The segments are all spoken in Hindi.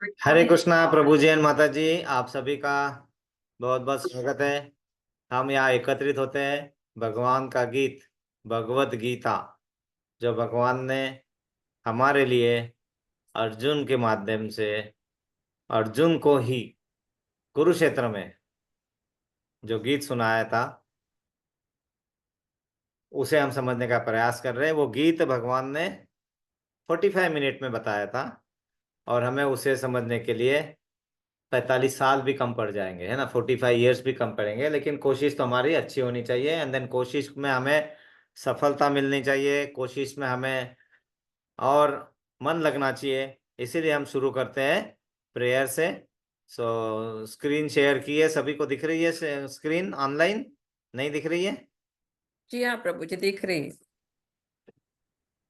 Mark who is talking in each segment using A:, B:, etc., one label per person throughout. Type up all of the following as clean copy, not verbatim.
A: हरे कृष्णा प्रभु जी एंड माता जी, आप सभी का बहुत बहुत स्वागत है। हम यहाँ एकत्रित होते हैं भगवान का गीत, भगवत गीता, जो भगवान ने हमारे लिए अर्जुन के माध्यम से अर्जुन को ही कुरुक्षेत्र में जो गीत सुनाया था, उसे हम समझने का प्रयास कर रहे हैं। वो गीत भगवान ने 45 मिनट में बताया था और हमें उसे समझने के लिए 45 साल भी कम पड़ जाएंगे, है ना। 45 ईयर्स भी कम पड़ेंगे, लेकिन कोशिश तो हमारी अच्छी होनी चाहिए। एंड देन कोशिश में हमें सफलता मिलनी चाहिए, कोशिश में हमें और मन लगना चाहिए। इसीलिए हम शुरू करते हैं प्रेयर से। सो स्क्रीन शेयर की है, सभी को दिख रही है स्क्रीन ऑनलाइन? नहीं दिख रही है?
B: जी हाँ प्रभु जी, दिख रही है।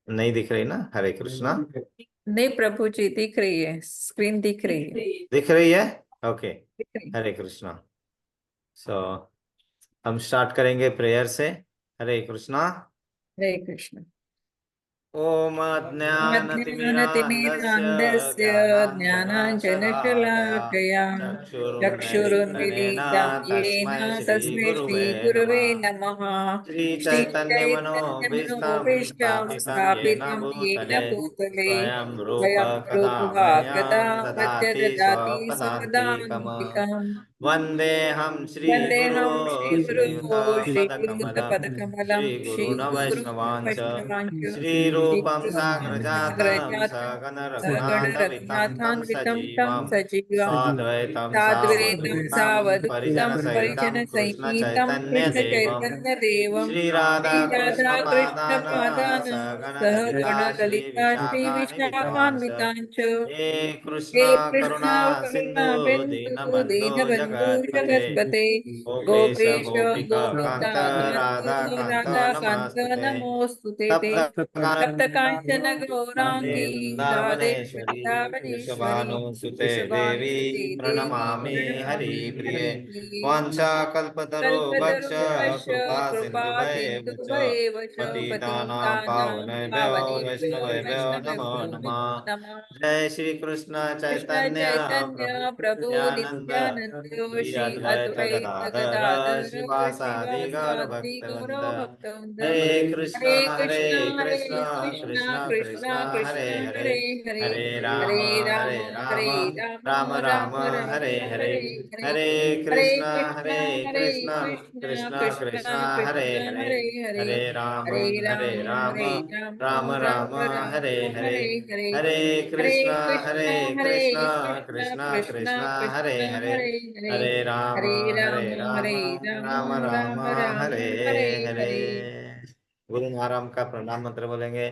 A: नहीं दिख रही ना? हरे कृष्णा।
B: नहीं प्रभु जी, दिख रही है, स्क्रीन दिख रही है।
A: दिख रही है? ओके।
B: दिख रही
A: हरे कृष्णा। सो हम स्टार्ट करेंगे प्रेयर से। हरे कृष्णा।
B: है। हरे कृष्ण।
A: ओम अज्ञानतिमिरान्धस्य
B: अज्ञानतिमिरान्धस्य
A: ज्ञानाञ्जनशलाकया
B: ज्ञानाञ्जनशलाकया
A: चक्षुरुन्मीलितं
B: चक्षुरुन्मीलितं
A: येन
B: येन
A: तस्मै
B: तस्मै
A: नमः।
B: श्रीगुरवे नमः।
A: श्रीचैतन्यमनोभीष्टं
B: श्रीचैतन्यमनोभीष्टं
A: स्थापितं येन
B: स्थापितं येन
A: भूतले
B: भूतले
A: स्वयं रूप
B: स्वयं
A: कदा
B: रूपः कदा
A: मह्यं ददाति
B: प्रत्यददाति
A: स्वपदान्तिकम्।
B: स्वपदान्तिकम्।
A: वन्देऽहं श्रीगुरो
B: वन्देऽहं श्रीगुरो
A: श्रीयुतपदकमलं
B: श्रीयुतपदकमलं
A: श्रीगुरून्
B: श्रीगुरुं
A: वैष्णवांश्च
B: वैष्णवांश्च
A: श्रीरूपं साग्रजातं
B: श्रीसागरजातं
A: सहगणरघुनाथवितं तं
B: सहगणरघुनाथान्वितं तं
A: सजीवं
B: सजीवं
A: साद्वैतं
B: साद्वैतं
A: सावधूतं
B: सावधूतं
A: परिजनसहितं
B: परिजनसहितं
A: कृष्णचैतन्यदेवं
B: कृष्णचैतन्यदेवं
A: श्रीराधाकृष्णपादान्
B: श्रीराधाकृष्णपादान्
A: सहगणललिता
B: सहगणललिता
A: श्रीविशाखान्वितांश्च
B: श्रीविशाखान्वितां च।
A: हे
B: हे
A: कृष्णा
B: कृष्ण
A: करुणा सिन्धु
B: करुणा बिन्दु
A: दीनबन्धो
B: दीनबन्धु
A: जगत्पते
B: जगत्पते
A: गोपेश
B: गोपेश
A: गोपिका कान्त
B: गोपिकान्त
A: राधाकान्त
B: राधाकान्त
A: नमस्तुते।
B: नमोऽस्तुते ते।
A: तप्त
B: तप्त काञ्चन गौराङ्गी राधे
A: वृन्दावनेश्वरी
B: वृन्दावनेश्वरी
A: वृषभानुसुते देवी
B: वृषभानुसुते देवी
A: प्रणमामि
B: प्रणमामि
A: हरिप्रिये।
B: हरिप्रिये।
A: वाञ्छाकल्पतरुभ्यश्च
B: कल्पतरुभ्यश्च
A: कृपा
B: कृपा
A: सिन्धुभ्येव च
B: सिन्धुभ्येव च
A: पतितानां
B: पतितानां
A: पावनेभ्यो
B: पावनेभ्यो
A: वैष्णवेभ्यो नमो
B: वैष्णवेभ्यो
A: नमः।
B: नमो नमः।
A: जय श्री कृष्ण
B: कृष्ण
A: चैतन्य प्रभु
B: चैतन्य प्रभु
A: नित्यानंद
B: नित्यानंद
A: श्री
B: श्री
A: अद्वैत
B: अद्वैत
A: गदाधर
B: गदाधर
A: श्रीवासादि गौर
B: श्रीवासादि
A: भक्तवृंद।
B: गौरव भक्तवृंद।
A: हरे
B: हरे
A: हरे
B: कृष्णा हरे
A: कृष्ण
B: कृष्णा
A: कृष्ण कृष्ण
B: कृष्णा
A: हरे
B: कृष्णा
A: हरे
B: हरे हरे
A: हरे
B: हरे
A: राम
B: राम हरे राम
A: राम राम
B: राम राम
A: हरे हरे
B: हरे हरे।
A: हरे
B: हरे
A: कृष्ण
B: कृष्णा हरे
A: कृष्ण
B: कृष्णा
A: कृष्ण कृष्ण
B: कृष्णा
A: हरे
B: कृष्णा
A: हरे
B: हरे हरे।
A: हरे
B: हरे
A: हरे
B: राम
A: राम
B: हरे राम
A: राम
B: राम
A: राम
B: राम
A: हरे हरे
B: हरे हरे।
A: हरे
B: हरे
A: हरे
B: कृष्णा हरे
A: कृष्ण
B: कृष्णा
A: कृष्ण
B: कृष्णा
A: कृष्ण हरे
B: कृष्णा
A: हरे
B: हरे हरे। हरे
A: हरे
B: राम
A: राम
B: हरे राम
A: राम राम
B: राम राम
A: हरे
B: हरे
A: हरे।
B: हरे।
A: गुरु महाराम का प्रणाम मंत्र बोलेंगे।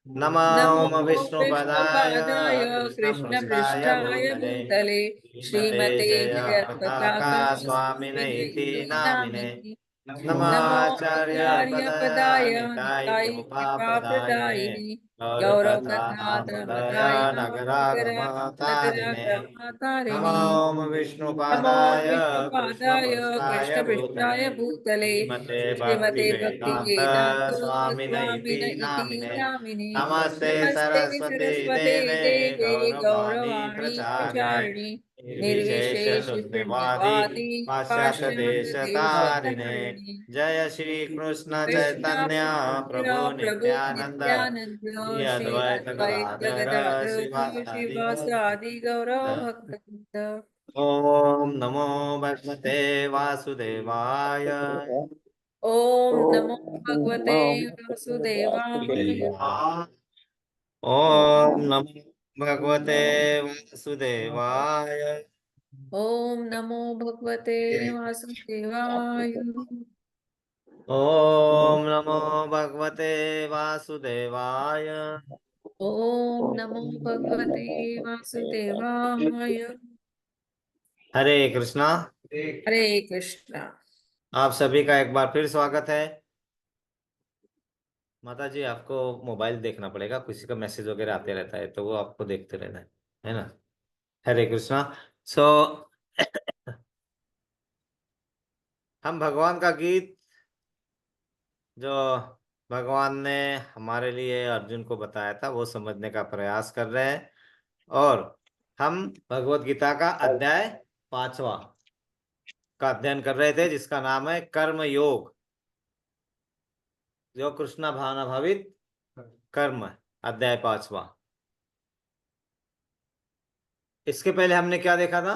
B: नमो
A: नमो विष्णुपदाय
B: विष्णुपादाय
A: कृष्ण पृष्ठाय
B: कृष्णपृष्ठाय
A: भूतले
B: भूतले
A: श्रीमते
B: श्रीमते
A: जय
B: जय
A: पताका
B: पताका
A: स्वामिने इति
B: स्वामिनेति
A: नामिने।
B: नामिने। नमो
A: नमाचार्य
B: आचार्यपदाय
A: निताय
B: निताय
A: कृपाप्रदायिने
B: कृपाप्रदायिने
A: गौरकथा नामोदय
B: गौरवकथानामदाय
A: नगरागमतारिणे।
B: नगराग्रहातारिणे।
A: नमो
B: नमो
A: विष्णुपादाय
B: विष्णुपादाय
A: कृष्णपृष्ठाय भूतले
B: कृष्णपृष्ठाय भूतले
A: श्रीमते
B: श्रीमते
A: भक्तिवेदान्त
B: भक्तिवेदान्त
A: स्वामिने इति
B: स्वामिन इति
A: नामिने।
B: नामिने।
A: नमस्ते
B: नमस्ते
A: सरस्वती
B: सरस्वते
A: देवे
B: देवे
A: गौरवाणी
B: गौरवाणी
A: प्रचारिणे
B: प्रचारिणे
A: निर्विशेष
B: निर्विशेष
A: शून्यवादी
B: शून्यवादी
A: पाश्चात्य
B: पाश्चात्य
A: देशतारिणे।
B: देशतारिणे।
A: जय श्री कृष्ण
B: कृष्ण
A: चैतन्य प्रभु
B: प्रभु
A: नित्यानंद
B: नित्यानंद
A: श्री
B: श्री
A: अद्वैत
B: अद्वैत
A: गदाधर
B: गदाधर
A: श्रीवासादि
B: श्रीवासादि गौरव
A: गौर।
B: भक्तवृंद।
A: ओम नमो भगवते वासुदेवाय।
B: ओम नमो भगवते वासुदेवाय।
A: ओम नमो भगवते वासुदेवाय।
B: ओम नमो भगवते वासुदेवाय।
A: ओम नमो भगवते वासुदेवाय।
B: ओम नमो भगवते वासुदेवाय।
A: हरे कृष्णा।
B: हरे कृष्णा।
A: आप सभी का एक बार फिर स्वागत है। माता जी, आपको मोबाइल देखना पड़ेगा, किसी का मैसेज वगैरह आते रहता है तो वो आपको देखते रहना है ना। हरे कृष्णा। सो हम भगवान का गीत जो भगवान ने हमारे लिए अर्जुन को बताया था वो समझने का प्रयास कर रहे हैं। और हम भगवत गीता का अध्याय 5वां का अध्ययन कर रहे थे, जिसका नाम है कर्म योग, जो कृष्णा भावना भावित कर्म, अध्याय 5वां। इसके पहले हमने क्या देखा था?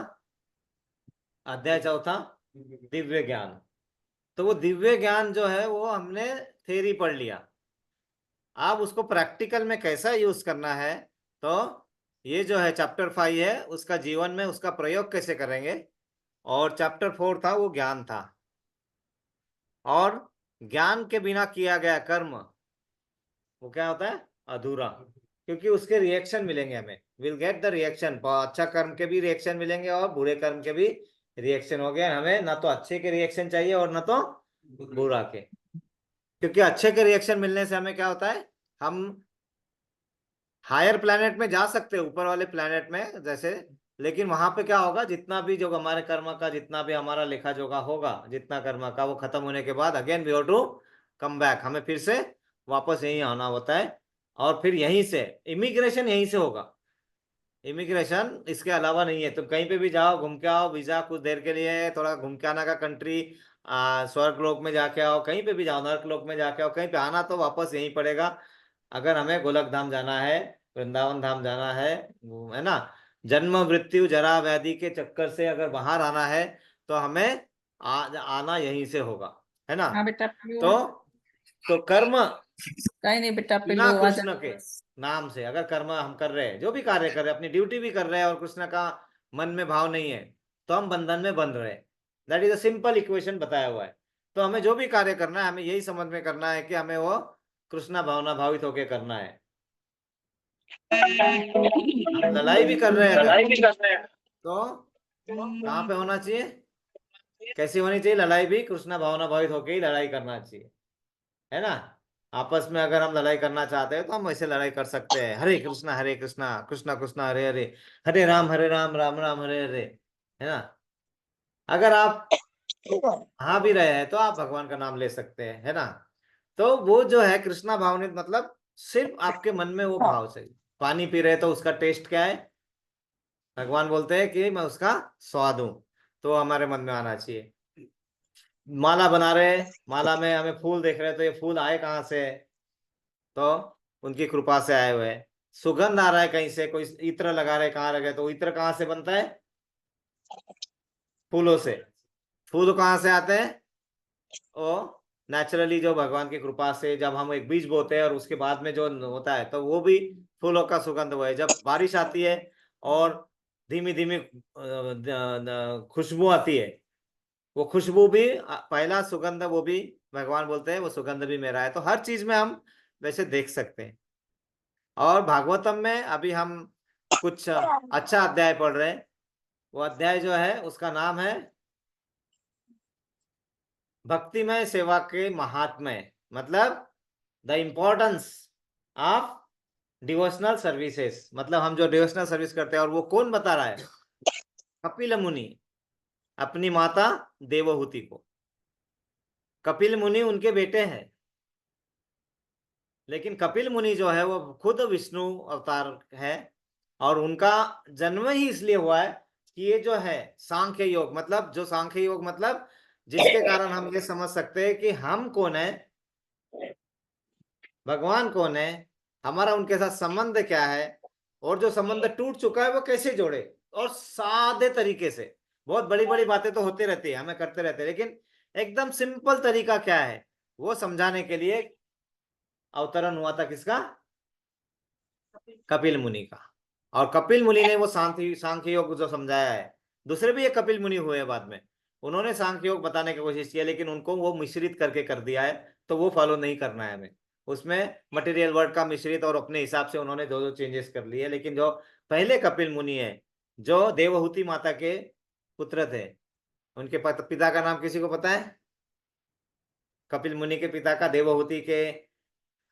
A: अध्याय 4, दिव्य ज्ञान। तो वो दिव्य ज्ञान जो है वो हमने थ्योरी पढ़ लिया। अब उसको प्रैक्टिकल में कैसा यूज करना है, तो ये जो है चैप्टर 5 है, उसका जीवन में उसका प्रयोग कैसे करेंगे। और चैप्टर 4 था, वो ज्ञान था। और ज्ञान के बिना किया गया कर्म, वो क्या होता है? अधूरा। क्योंकि उसके रिएक्शन मिलेंगे हमें, विल गेट द रिएक्शन। अच्छा कर्म के भी रिएक्शन मिलेंगे और बुरे कर्म के भी रिएक्शन हो गए। हमें ना तो अच्छे के रिएक्शन चाहिए और ना तो बुरा के। क्योंकि अच्छे के रिएक्शन मिलने से हमें क्या होता है, हम हायर प्लेनेट में जा सकते हैं, ऊपर वाले प्लेनेट में जैसे। लेकिन वहां पे क्या होगा, जितना भी जो हमारे कर्म का, जितना भी हमारा लेखा जोखा होगा, जितना कर्म का, वो खत्म होने के बाद again we have to come back. हमें फिर से वापस यहीं आना होता है। और फिर यहीं से इमिग्रेशन यहीं से होगा। इमिग्रेशन इसके अलावा नहीं है। तुम कहीं पे भी जाओ, घूम के आओ, वीजा कुछ देर के लिए थोड़ा घूम के आना का कंट्री, स्वर्ग लोक में जाके आओ, कहीं पे भी जाओ, नर्क लोक में जाके आओ, कहीं पे आना तो वापस यहीं पड़ेगा। अगर हमें गोलक धाम जाना है, वृंदावन धाम जाना है ना, जन्म मृत्यु जरा व्याधि के चक्कर से अगर बाहर आना है, तो हमें आना यहीं से होगा, है ना।
B: हाँ बेटा पिल्लू।
A: तो कर्म
B: कहीं नहीं बेटा
A: बिना
B: पिल्लू, आ जा
A: कृष्ण के
B: बस।
A: नाम से अगर कर्म हम कर रहे हैं, जो भी कार्य कर रहे हैं, अपनी ड्यूटी भी कर रहे हैं, और कृष्ण का मन में भाव नहीं है, तो हम बंधन में बंध रहे हैं। That is a simple equation बताया हुआ है। तो हमें जो भी कार्य करना है, हमें यही समझ में करना है कि हमें वो कृष्णा भावना भावित होकर करना है। हम लड़ाई भी कर रहे हैं अगर, तो कहाँ पे होना चाहिए, कैसी होनी चाहिए लड़ाई भी? कृष्णा भावना भावित होकर ही लड़ाई करना चाहिए, है ना। आपस में अगर हम लड़ाई करना चाहते हैं, तो हम वैसे लड़ाई कर सकते हैं, हरे कृष्णा कृष्णा कृष्णा हरे हरे, हरे राम राम राम हरे हरे, है ना। अगर आप हाँ भी रहे हैं, तो आप भगवान का नाम ले सकते हैं, है ना। तो वो जो है कृष्णा भावनित, मतलब सिर्फ आपके मन में वो भाव चाहिए। पानी पी रहे तो उसका टेस्ट क्या है? भगवान बोलते हैं कि मैं उसका स्वाद हूं, तो हमारे मन में आना चाहिए। माला बना रहे, माला में हमें फूल देख रहे हैं, तो ये फूल आए कहाँ से? तो उनकी कृपा से आए हुए हैं। सुगंध आ रहा है कहीं से, कोई इत्र लगा रहे, कहाँ लगे, तो इत्र कहाँ से बनता है? फूलों से। फूल कहाँ से आते हैं? ओ नेचुरली, जो भगवान की कृपा से जब हम एक बीज बोते हैं और उसके बाद में जो होता है, तो वो भी फूलों का सुगंध वो है। जब बारिश आती है और धीमी धीमी खुशबू आती है, वो खुशबू भी पहला सुगंध, वो भी भगवान बोलते हैं वो सुगंध भी मेरा है। तो हर चीज में हम वैसे देख सकते हैं। और भागवतम में अभी हम कुछ अच्छा अध्याय पढ़ रहे हैं। वो अध्याय जो है उसका नाम है भक्तिमय सेवा के महात्म्य, मतलब the importance of devotional services. मतलब हम जो डिवोशनल सर्विस करते हैं, और वो कौन बता रहा है? कपिल मुनि, अपनी माता देवहूति को। कपिल मुनि उनके बेटे हैं, लेकिन कपिल मुनि जो है वो खुद विष्णु अवतार है। और उनका जन्म ही इसलिए हुआ है कि ये जो है सांख्य योग, मतलब जो सांख्य योग, मतलब जिसके कारण हम ये समझ सकते हैं कि हम कौन है, भगवान कौन है, हमारा उनके साथ संबंध क्या है, और जो संबंध टूट चुका है वो कैसे जोड़े। और सादे तरीके से, बहुत बड़ी बड़ी बातें तो होती रहती है, हमें करते रहते हैं, लेकिन एकदम सिंपल तरीका क्या है, वो समझाने के लिए अवतरण हुआ था किसका? कपिल मुनि का। और कपिल मुनि ने वो सांख्य सांख्य योग जो समझाया है। दूसरे भी ये कपिल मुनि हुए बाद में, उन्होंने सांख्य योग बताने की कोशिश की है, लेकिन उनको वो मिश्रित करके कर दिया है, तो वो फॉलो नहीं करना है हमें। उसमें मटेरियल वर्ड का मिश्रित, और अपने हिसाब से उन्होंने दो दो चेंजेस कर लिए। लेकिन जो पहले कपिल मुनि है, जो देवहूति माता के पुत्र थे, उनके पिता का नाम किसी को पता है? कपिल मुनि के पिता का, देवहूति के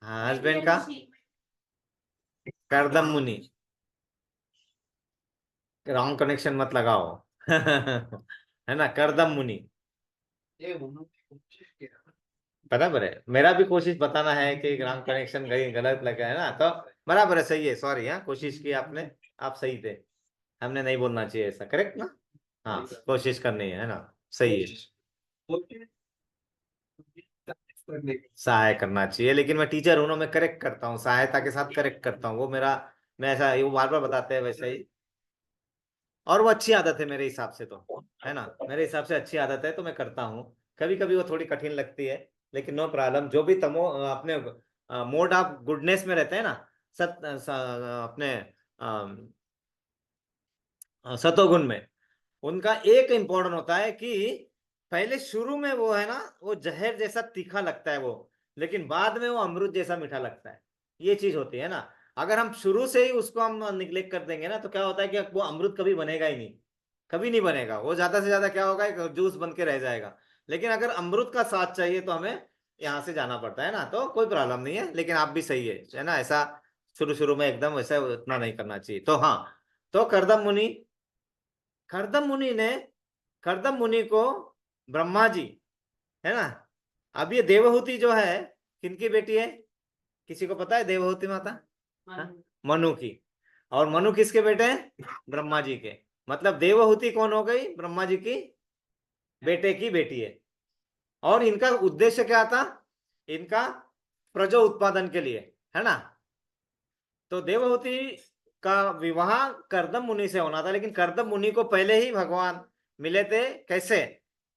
A: हस्बैंड का? करदम मुनि। रॉन्ग कनेक्शन मत लगाओ। है ना, करदम मुनि। बराबर है, मेरा भी कोशिश बताना है कि रॉन्ग कनेक्शन कहीं गलत लगा है ना, तो बराबर है, सही है, सॉरी। हाँ, कोशिश की आपने, आप सही थे, हमने नहीं बोलना चाहिए ऐसा, करेक्ट ना? हाँ, कोशिश करनी है ना? सही है। सहाय करना चाहिए, लेकिन मैं टीचर हूं ना, मैं करेक्ट करता हूँ, सहायता के साथ करेक्ट करता हूँ, वो मेरा, मैं ऐसा, वो बार बार बताते हैं वैसे ही। और वो अच्छी आदत है मेरे हिसाब से तो, है ना? मेरे हिसाब से अच्छी आदत है, तो मैं करता हूँ। कभी कभी वो थोड़ी कठिन लगती है, लेकिन नो प्रॉब्लम। जो भी तमो अपने मोड ऑफ गुडनेस में रहते हैं ना, अपने सतोगुण में, उनका एक इम्पोर्टेंट होता है कि पहले शुरू में वो है ना, वो जहर जैसा तीखा लगता है वो, लेकिन बाद में वो अमृत जैसा मीठा लगता है। ये चीज होती है ना। अगर हम शुरू से ही उसको हम निग्लेक्ट कर देंगे ना, तो क्या होता है कि वो अमृत कभी बनेगा ही नहीं, कभी नहीं बनेगा। वो ज्यादा से ज्यादा क्या होगा, एक जूस बन के रह जाएगा। लेकिन अगर अमृत का स्वाद चाहिए तो हमें यहाँ से जाना पड़ता है ना, तो कोई प्रॉब्लम नहीं है। लेकिन आप भी सही है ना, ऐसा शुरू शुरू में एकदम वैसा उतना नहीं करना चाहिए। तो हाँ, तो करदम मुनि, करदम मुनि ने, करदम मुनि को ब्रह्मा जी, है ना, अब ये देवहूति जो है किनकी बेटी है? किसी को पता है देवहूति माता? हाँ? मनु की। और मनु किसके बेटे हैं? ब्रह्मा जी के। मतलब देवहूति कौन हो गई? ब्रह्मा जी की बेटे की बेटी है। और इनका उद्देश्य क्या था? इनका प्रजो उत्पादन के लिए, है ना? तो देवहूति का विवाह करदम मुनि से होना था, लेकिन करदम मुनि को पहले ही भगवान मिले थे। कैसे?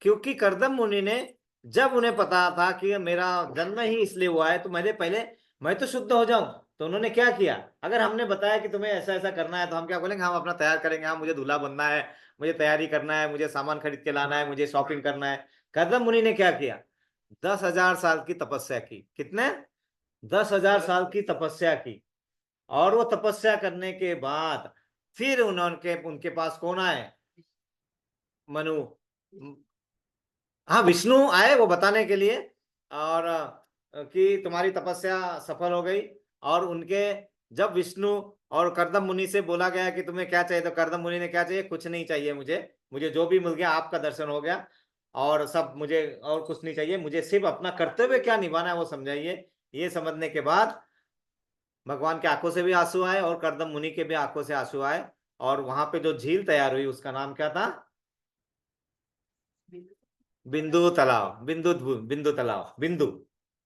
A: क्योंकि करदम मुनि ने, जब उन्हें पता था कि मेरा जन्म ही इसलिए हुआ है, तो मैंने पहले, मैं तो शुद्ध हो जाऊं। तो उन्होंने क्या किया? अगर हमने बताया कि तुम्हें ऐसा ऐसा करना है, तो हम क्या बोलेंगे? हम अपना तैयार करेंगे, हाँ मुझे दूल्हा बनना है, मुझे तैयारी करना है, मुझे सामान खरीद के लाना है, मुझे शॉपिंग करना है। करदम मुनि ने क्या किया? 10,000 साल की तपस्या की। कितने? 10,000 साल की तपस्या की। और वो तपस्या करने के बाद फिर उन्होंने, उनके पास कौन आए? मनु, हाँ विष्णु आए वो बताने के लिए, और कि तुम्हारी तपस्या सफल हो गई। और उनके, जब विष्णु और करदम मुनि से बोला गया कि तुम्हें क्या चाहिए, तो करदम मुनि ने क्या चाहिए? कुछ नहीं चाहिए मुझे, मुझे जो भी मिल गया, आपका दर्शन हो गया और सब, मुझे और कुछ नहीं चाहिए, मुझे सिर्फ अपना कर्तव्य क्या निभाना है वो समझाइए। ये समझने के बाद भगवान के आंखों से भी आंसू आए और करदम मुनि के भी आंखों से आंसू आए। और वहां पे जो झील तैयार हुई उसका नाम क्या था? बिंदु तालाब, बिंदु तालाब,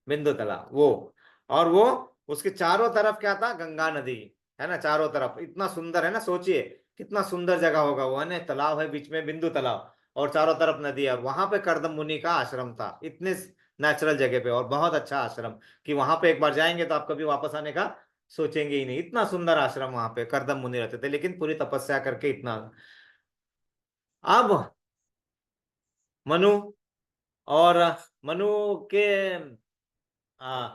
A: बिंदु तालाब वो। और वो, उसके चारों तरफ क्या था? गंगा नदी, है ना, चारों तरफ। इतना सुंदर है ना, सोचिए कितना सुंदर जगह होगा वो, है ना? तालाब है बीच में, बिंदु तालाब, और चारों तरफ नदी है। और वहां पे करदम मुनि का आश्रम था, इतने नेचुरल जगह पे, और बहुत अच्छा आश्रम, कि वहां पे एक बार जाएंगे तो आप कभी वापस आने का सोचेंगे ही नहीं। इतना सुंदर आश्रम वहां पे करदम मुनि रहते थे, लेकिन पूरी तपस्या करके इतना। अब मनु, और मनु के आ,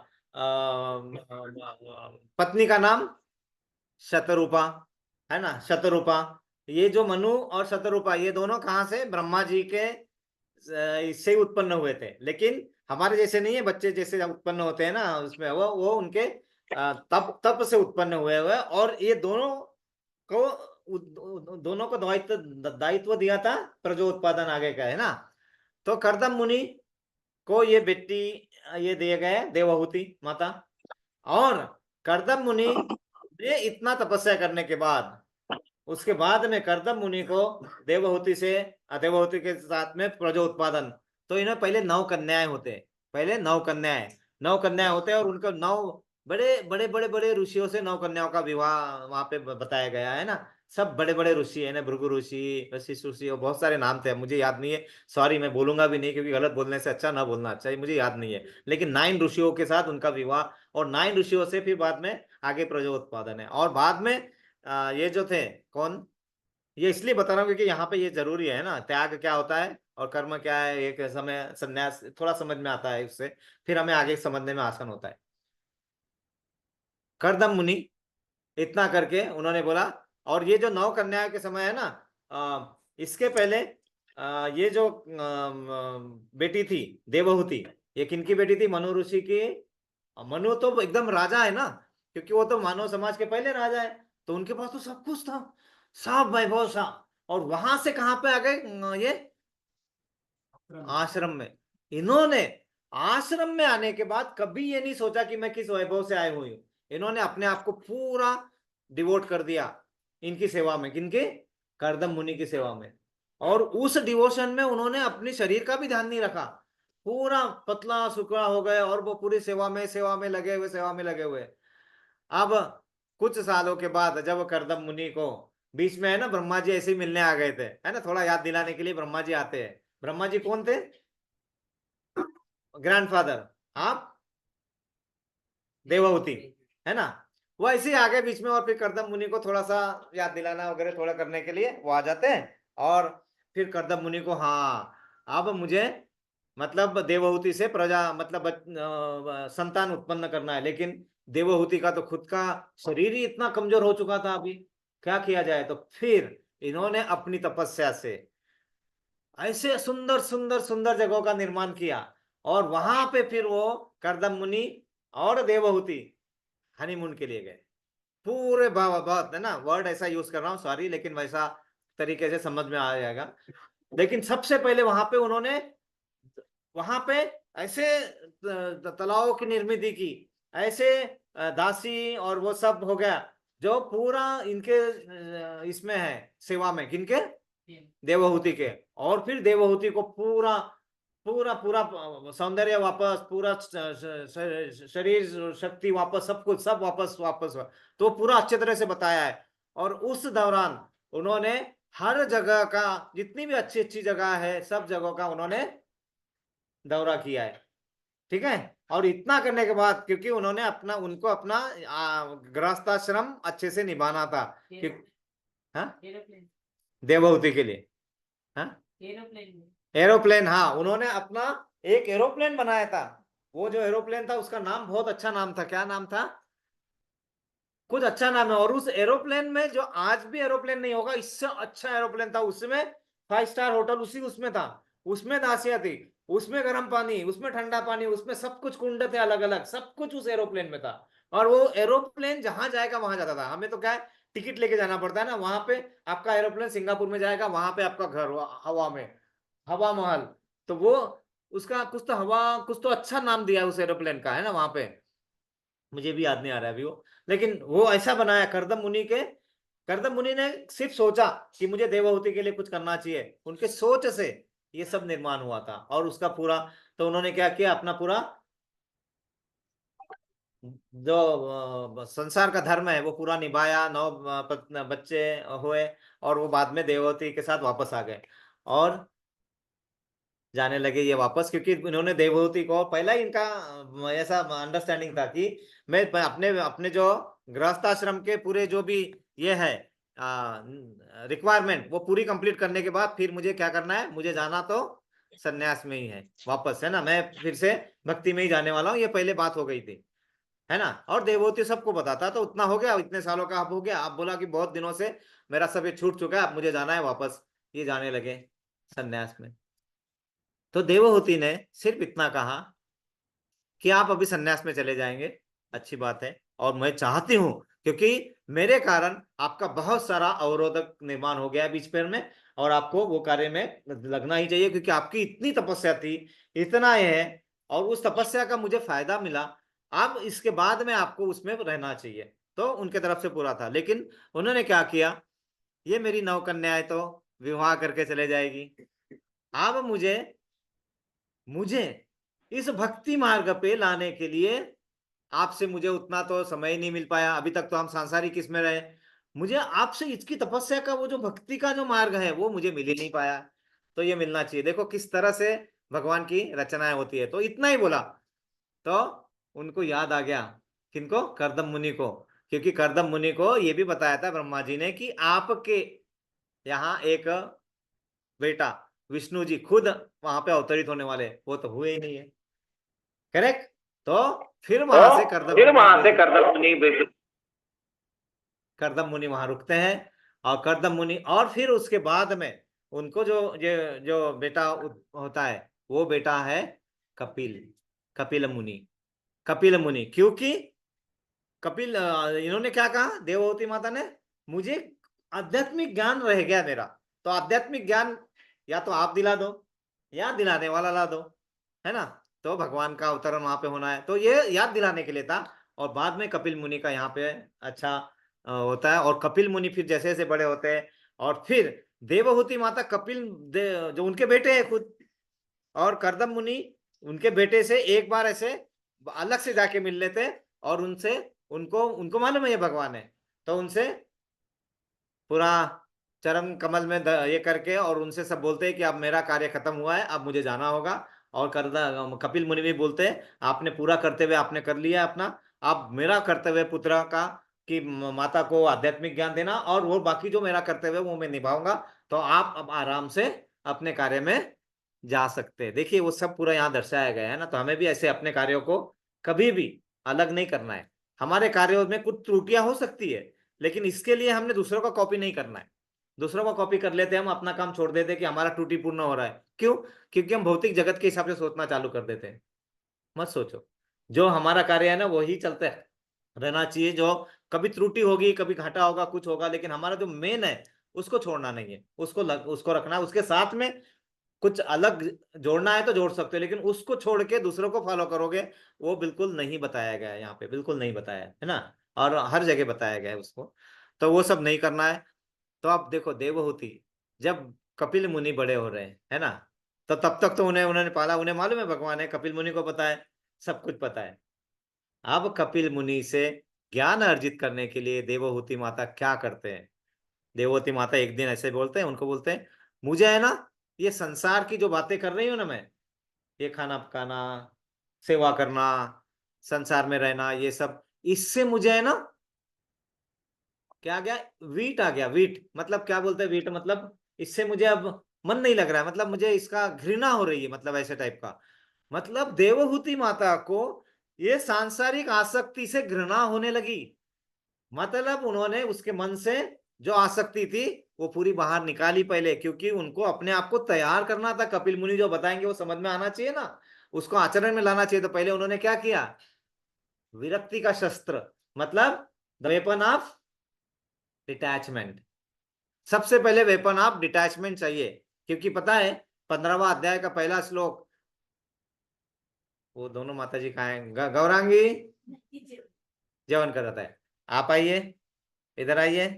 A: पत्नी का नाम शतरूपा, है ना, शतरूपा। ये जो मनु और शतरूपा, ये दोनों कहाँ से? ब्रह्मा जी के इससे ही उत्पन्न हुए थे। लेकिन हमारे जैसे नहीं है, बच्चे जैसे उत्पन्न होते हैं ना, उसमें वो उनके तप तप से उत्पन्न हुए और ये दोनों को, दोनों को दायित्व दायित्व दिया था प्रजो उत्पादन आगे का, है ना? तो करदम मुनि को ये बेटी, ये दिए गए देवहूति माता। और करदम मुनि ने इतना तपस्या करने के बाद, उसके बाद में करदम मुनि को देवहूति से, देवहूति के साथ में प्रजो उत्पादन, तो इन्हें पहले 9 कन्याएं होते हैं। पहले 9 कन्याएं, 9 कन्याएं होते हैं, और उनको 9 बड़े बड़े बड़े बड़े ऋषियों से 9 कन्याओं का विवाह वहां पे बताया गया है ना। सब बड़े बड़े ऋषि है ना, भृगु ऋषि, वशिष्ठ ऋषि, और बहुत सारे नाम थे, मुझे याद नहीं है। सॉरी, मैं बोलूंगा भी नहीं, क्योंकि गलत बोलने से अच्छा ना बोलना अच्छा है, मुझे याद नहीं है। लेकिन 9 ऋषियों के साथ उनका विवाह, और 9 ऋषियों से फिर बाद में आगे प्रजो उत्पादन है। और बाद में ये जो थे कौन, ये इसलिए बता रहा हूँ क्योंकि यहाँ पे ये जरूरी है ना, त्याग क्या होता है और कर्म क्या है, एक समय संन्यास थोड़ा समझ में आता है उससे, फिर हमें आगे समझने में आसान होता है। करदम मुनि इतना करके उन्होंने बोला। और ये जो 9 कन्याओं के समय है ना, इसके पहले ये जो बेटी थी देवहूति, ये किनकी बेटी थी? मनु ऋषि की। मनु तो एकदम राजा है ना, क्योंकि वो तो मानव समाज के पहले राजा है, तो उनके पास तो सब कुछ था, सब वैभव था। और वहां से कहां पे आ गए? ये आश्रम में। इन्होंने आश्रम में आने के बाद कभी ये नहीं सोचा कि मैं किस वैभव से आए हुई हूं। इन्होंने अपने आप को पूरा डिवोट कर दिया इनकी सेवा में। किनके? कर्दम मुनि की सेवा में। और उस डिवोशन में उन्होंने अपनी शरीर का भी ध्यान नहीं रखा, पूरा पतला सुखड़ा हो गए और वो पूरी सेवा में लगे हुए, सेवा में लगे हुए। अब कुछ सालों के बाद जब कर्दम मुनि को बीच में, है ना, ब्रह्मा जी ऐसे ही मिलने आ गए थे, है ना, थोड़ा याद दिलाने के लिए ब्रह्मा जी आते हैं। ब्रह्मा जी कौन थे? ग्रैंडफादर। आप देवहूति, है ना। वो ऐसे ही आ गए बीच में, और फिर कर्दम मुनि को थोड़ा सा याद दिलाना वगैरह थोड़ा करने के लिए वो आ जाते हैं। और फिर कर्दम मुनि को, हाँ, अब मुझे मतलब देवहूति से प्रजा मतलब संतान उत्पन्न करना है, लेकिन देवहूति का तो खुद का शरीर ही इतना कमजोर हो चुका था, अभी क्या किया जाए। तो फिर इन्होंने अपनी तपस्या से ऐसे सुंदर सुंदर सुंदर जगहों का निर्माण किया, और वहां पे फिर वो कर्दम मुनि और देवहूति हनीमून के लिए गए। पूरे बहुत, है ना, वर्ड ऐसा यूज कर रहा हूँ, सॉरी, लेकिन वैसा तरीके से समझ में आ जाएगा। लेकिन सबसे पहले वहां पे ऐसे तालाबों की निर्मित की, ऐसे दासी और वो सब हो गया, जो पूरा इनके इसमें है, सेवा में, किनके? देवहूति के। और फिर देवहूति को पूरा पूरा पूरा सौंदर्य वापस, पूरा शरीर शक्ति वापस, सब कुछ सब वापस वापस तो पूरा अच्छे तरह से बताया है। और उस दौरान उन्होंने हर जगह का, जितनी भी अच्छी अच्छी जगह है, सब जगहों का उन्होंने दौरा किया है, ठीक है। और इतना करने के बाद, क्योंकि उन्होंने अपना उनको अपना गृहस्थाश्रम अच्छे से निभाना था, हाँ, देवहूति के लिए, हाँ, एरोप्लेन, हाँ, उन्होंने अपना एक एरोप्लेन बनाया था। वो जो एरोप्लेन था उसका नाम बहुत अच्छा नाम था, क्या नाम था? कुछ अच्छा नाम है। और उस एरोप्लेन में, जो आज भी एरोप्लेन नहीं होगा, इससे अच्छा एरोप्लेन था, उसमें 5 स्टार होटल उसी उसमें था, उसमें दासियां थी, उसमें गर्म पानी, उसमें ठंडा पानी, उसमें सब कुछ कुंड थे अलग अलग, सब कुछ उस एरोप्लेन में था। और वो एरोप्लेन जहां जाएगा वहां जाता था। हमें तो क्या है, टिकट लेके जाना पड़ता है ना, वहां पे आपका एरोप्लेन सिंगापुर में जाएगा, वहां पे आपका घर हवा में, हवा महल। तो वो उसका कुछ तो अच्छा नाम दिया उस एरोप्लेन का, है ना, वहां पे मुझे भी याद नहीं आ रहा है अभी वो। लेकिन वो ऐसा बनाया कर्दम मुनि ने सिर्फ सोचा कि मुझे देवहूति के लिए कुछ करना चाहिए, उनके सोच से ये सब निर्माण हुआ था। और उसका पूरा, तो उन्होंने क्या किया, अपना पूरा जो संसार का धर्म है वो पूरा निभाया, 9 बच्चे हुए, और वो बाद में देवहूति के साथ वापस आ गए, और जाने लगे ये वापस। क्योंकि इन्होंने देवहूति को पहला ही इनका ऐसा अंडरस्टैंडिंग था कि मैं अपने अपने जो गृहस्थ आश्रम के पूरे जो भी ये है रिक्वायरमेंट, वो पूरी कंप्लीट करने के बाद फिर मुझे क्या करना है, मुझे जाना तो सन्यास में ही है वापस, है ना, मैं फिर से भक्ति में ही जाने वाला हूँ, ये पहले बात हो गई थी, है ना। और देवहूति सबको बताता, तो उतना हो गया, इतने सालों का अब हो गया, आप बोला कि बहुत दिनों से मेरा सब ये छूट चुका है, अब मुझे जाना है वापस, ये जाने लगे सन्यास में। तो देवहूति ने सिर्फ इतना कहा कि आप अभी सन्यास में चले जाएंगे, अच्छी बात है, और मैं चाहती हूं, क्योंकि मेरे कारण आपका बहुत सारा अवरोधक निर्माण हो गया है बीच पैर में, और आपको वो कार्य में लगना ही चाहिए, क्योंकि आपकी इतनी तपस्या थी, इतना ये है, और उस तपस्या का मुझे फायदा मिला, अब इसके बाद में आपको उसमें रहना चाहिए। तो उनके तरफ से पूरा था। लेकिन उन्होंने क्या किया, ये मेरी नौकन्याएं तो विवाह करके चले जाएगी, अब मुझे मुझे इस भक्ति मार्ग पे लाने के लिए आपसे मुझे उतना तो समय ही नहीं मिल पाया, अभी तक तो हम सांसारिक इसमें रहे, मुझे आपसे इसकी तपस्या का वो जो भक्ति का जो मार्ग है वो मुझे मिल ही नहीं पाया, तो ये मिलना चाहिए। देखो किस तरह से भगवान की रचनाएं होती है। तो इतना ही बोला, तो उनको याद आ गया, किनको? कर्दम मुनि को। क्योंकि कर्दम मुनि को ये भी बताया था ब्रह्मा जी ने कि आपके यहाँ एक बेटा विष्णु जी खुद वहां पे अवतरित होने वाले, वो तो हुए ही नहीं है, करेक्ट। तो फिर वहां से
C: तो फिर वहां से कर्दम मुनि
A: कर्दम मुनि वहां रुकते हैं। और कर्दम मुनि, और फिर उसके बाद में उनको जो बेटा होता है, वो बेटा है कपिल, कपिल मुनि। कपिल मुनि, क्योंकि इन्होंने क्या कहा, देवहूति माता ने, मुझे आध्यात्मिक ज्ञान रह गया मेरा, तो आध्यात्मिक ज्ञान या तो आप दिला दो, या दिलाने वाला ला दो, है ना। तो भगवान का अवतरण वहां पे होना है, तो ये याद दिलाने के लिए था। और बाद में कपिल मुनि का यहाँ पे अच्छा होता है। और कपिल मुनि फिर जैसे जैसे बड़े होते हैं, और फिर देवहूति माता जो उनके बेटे हैं खुद, और करदम मुनि उनके बेटे से एक बार ऐसे अलग से जाके मिल लेते, और उनसे उनको उनको मालूम है ये भगवान है, तो उनसे पूरा चरम कमल में ये करके और उनसे सब बोलते हैं कि अब मेरा कार्य खत्म हुआ है, अब मुझे जाना होगा। और कपिल मुनि भी बोलते हैं आपने पूरा कर्तव्य आपने कर लिया अपना, अब मेरा कर्तव्य पुत्र का कि माता को आध्यात्मिक ज्ञान देना, और वो बाकी जो मेरा कर्तव्य है वो मैं निभाऊंगा, तो आप अब आराम से अपने कार्य में जा सकते हैं। देखिए वो सब पूरा यहाँ दर्शाया गया है ना, तो हमें भी ऐसे अपने कार्यों को कभी भी अलग नहीं करना है। हमारे कार्यों में कुछ त्रुटियां हो सकती है, लेकिन इसके लिए हमने दूसरों का कॉपी नहीं करना है। दूसरों का कॉपी कर लेते हैं हम, अपना काम छोड़ देते हैं कि हमारा त्रुटिपूर्ण हो रहा है, क्यों? क्योंकि हम भौतिक जगत के हिसाब से सोचना चालू कर देते हैं। मत सोचो, जो हमारा कार्य है ना वही चलते रहना चाहिए। जो कभी त्रुटि होगी, कभी घाटा होगा, कुछ होगा, लेकिन हमारा जो मेन है उसको छोड़ना नहीं है, उसको रखना है। उसके साथ में कुछ अलग जोड़ना है तो जोड़ सकते हो, लेकिन उसको छोड़ के दूसरों को फॉलो करोगे, वो बिल्कुल नहीं बताया गया है यहाँ पे, बिल्कुल नहीं बताया है ना। और हर जगह बताया गया है उसको, तो वो सब नहीं करना है। तो आप देखो देवहूति जब कपिल मुनि बड़े हो रहे हैं, है ना, तो तब तक तो उन्होंने पाला, उन्हें मालूम है भगवान है, कपिल मुनि को पता है, सब कुछ पता है। अब कपिल मुनि से ज्ञान अर्जित करने के लिए देवहूति माता क्या करते हैं? देवहूति माता एक दिन ऐसे बोलते हैं, उनको बोलते हैं मुझे है ना ये संसार की जो बातें कर रही हूँ ना मैं, ये खाना पकाना, सेवा करना, संसार में रहना, ये सब, इससे मुझे है ना क्या आ गया, वीट आ गया। वीट मतलब क्या बोलते हैं? वीट मतलब इससे मुझे अब मन नहीं लग रहा है, मतलब मुझे इसका घृणा हो रही है, मतलब ऐसे टाइप का। मतलब देवहूति माता को ये सांसारिक आसक्ति से घृणा होने लगी। मतलब उन्होंने उसके मन से जो आसक्ति थी वो पूरी बाहर निकाली पहले, क्योंकि उनको अपने आप को तैयार करना था। कपिल मुनि जो बताएंगे वो समझ में आना चाहिए ना, उसको आचरण में लाना चाहिए। तो पहले उन्होंने क्या किया? विरक्ति का शस्त्र, मतलब द वेपन ऑफ डिटैचमेंट। सबसे पहले वेपन ऑफ डिटैचमेंट चाहिए, क्योंकि पता है 15वां अध्याय का पहला श्लोक, वो दोनों माता जी कहाँ हैं? गौरांगी जवन कर रहा है, आप आइए, इधर आइए,